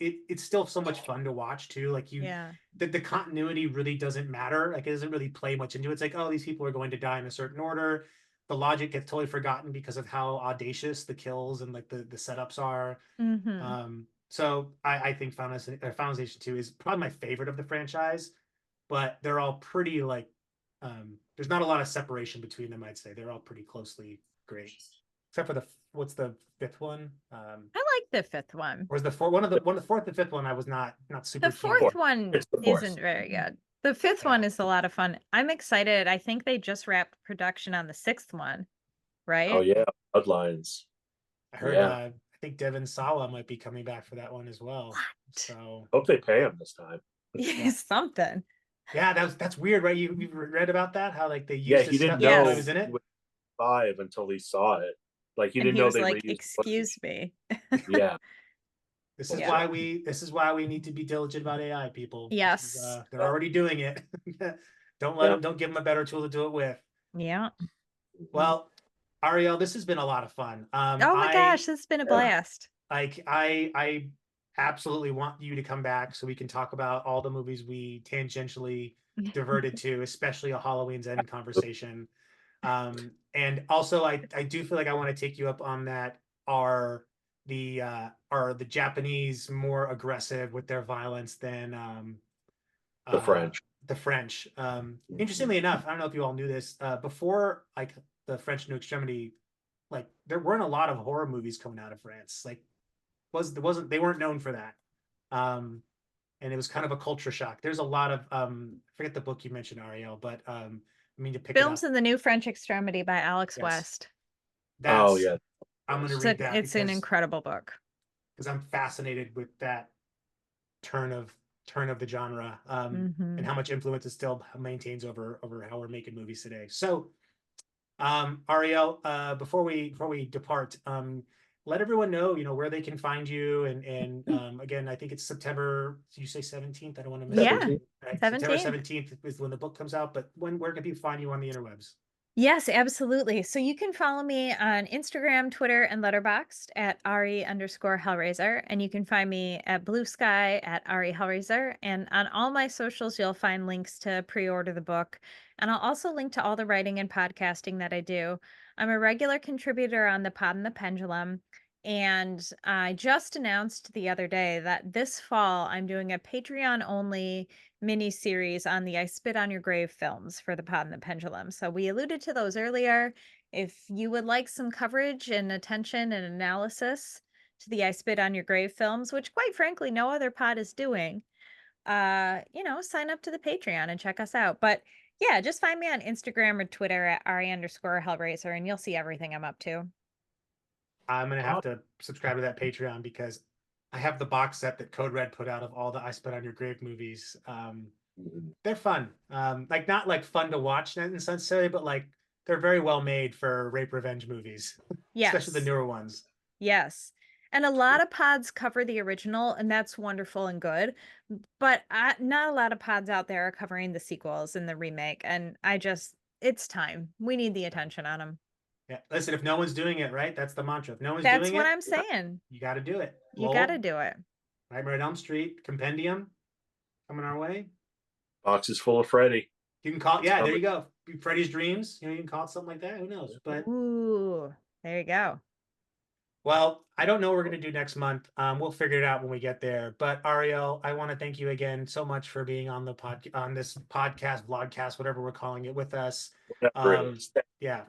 it's still so much fun to watch too. Like Yeah. the continuity really doesn't matter. Like it doesn't really play much into it. It's like, oh, these people are going to die in a certain order. The logic gets totally forgotten because of how audacious the kills and like the setups are. Mhm. So I think Final Destination 2 is probably my favorite of the franchise, but they're all pretty like there's not a lot of separation between them, I'd say. They're all pretty closely great. Except for what's the fifth one? I like the fifth one. Or is the fourth and fifth one I was not super The keen on. fourth one It's the fourth. isn't very good. The fifth one is a lot of fun. I'm excited. I think they just wrapped production on the sixth one, right? Oh yeah, Bloodlines. I heard I think Devin Sawa might be coming back for that one as well. What? So hope they pay him this time. Yeah, something. Yeah, that's weird, right? You read about that? How like they used Yeah, his he didn't stuff know while he was in it? he was 5 until he saw it. Like he And didn't he know was they like, reused excuse footage. me. Yeah. This is Yeah. why we need to be diligent about AI, people. Yes. They're already doing it. Don't give them a better tool to do it with. Yeah. Well, Ariel, this has been a lot of fun. Oh my gosh, this has been a blast. I absolutely want you to come back so we can talk about all the movies we tangentially diverted to, especially a Halloween's End conversation. And also I do feel like I want to take you up on that. Are the Japanese more aggressive with their violence than The French. The French. Interestingly enough, I don't know if you all knew this. Before like the French New Extremity, like there weren't a lot of horror movies coming out of France. Like they weren't known for that. And it was kind of a culture shock. There's a lot of I forget the book you mentioned, Ariel, but I mean to pick Films it up. in the New French Extremity by Alex West. Oh yeah. I'm gonna read that. It's an incredible book. Because I'm fascinated with that turn of the genre, and how much influence it still maintains over how we're making movies today. So Ariel, before we depart, let everyone know, where they can find you, and again, I think it's September. Did you say 17th? I don't want to miss Yeah, it. Right? September 17th. 17th is when the book comes out. But where can people find you on the interwebs? Yes, absolutely. So you can follow me on Instagram, Twitter, and Letterboxd at Ari_Hellraiser. And you can find me at Blue Sky at Ari Hellraiser. And on all my socials, you'll find links to pre-order the book. And I'll also link to all the writing and podcasting that I do. I'm a regular contributor on the Pod and the Pendulum. And I just announced the other day that this fall I'm doing a Patreon only mini series on the I Spit on Your Grave films for the Pod and the Pendulum. So we alluded to those earlier. If you would like some coverage and attention and analysis to the I Spit on Your Grave films, which quite frankly no other pod is doing, sign up to the Patreon and check us out. But yeah, just find me on Instagram or Twitter at Ari_Hellraiser and you'll see everything I'm up to. I'm gonna have to subscribe to that Patreon because I have the box set that Code Red put out of all the I Spit on Your Grave movies. They're fun. Like not like fun to watch necessarily, but like they're very well made for rape revenge movies. Yes. Especially the newer ones. Yes. And a lot of pods cover the original, and that's wonderful and good. But not a lot of pods out there are covering the sequels and the remake. And it's time. We need the attention on them. Yeah. Listen, if no one's doing it, right? That's the mantra. If no one's That's doing what it, I'm saying. you got to do it. You got to do it. Nightmare on Elm Street, Compendium, coming our way. Boxes full of Freddy. You can call it, yeah, there you go. Freddy's Dreams. You can call it something like that. Who knows? But ooh, there you go. Well, I don't know what we're going to do next month. We'll figure it out when we get there. But Ariel, I want to thank you again so much for being on the on this podcast, vlogcast, whatever we're calling it, with us. Yeah.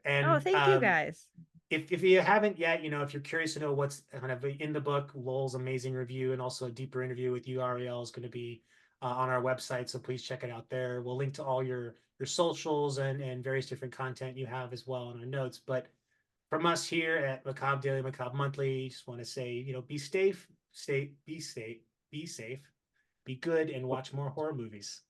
And thank you guys. If you haven't yet, if you're curious to know what's kind of in the book, Lowell's amazing review and also a deeper interview with you, Ariel, is going to be on our website. So please check it out there. We'll link to all your socials and various different content you have as well in our notes. But from us here at Macabre Daily, Macabre Monthly, just want to say, be safe, be safe, be good, and watch more horror movies.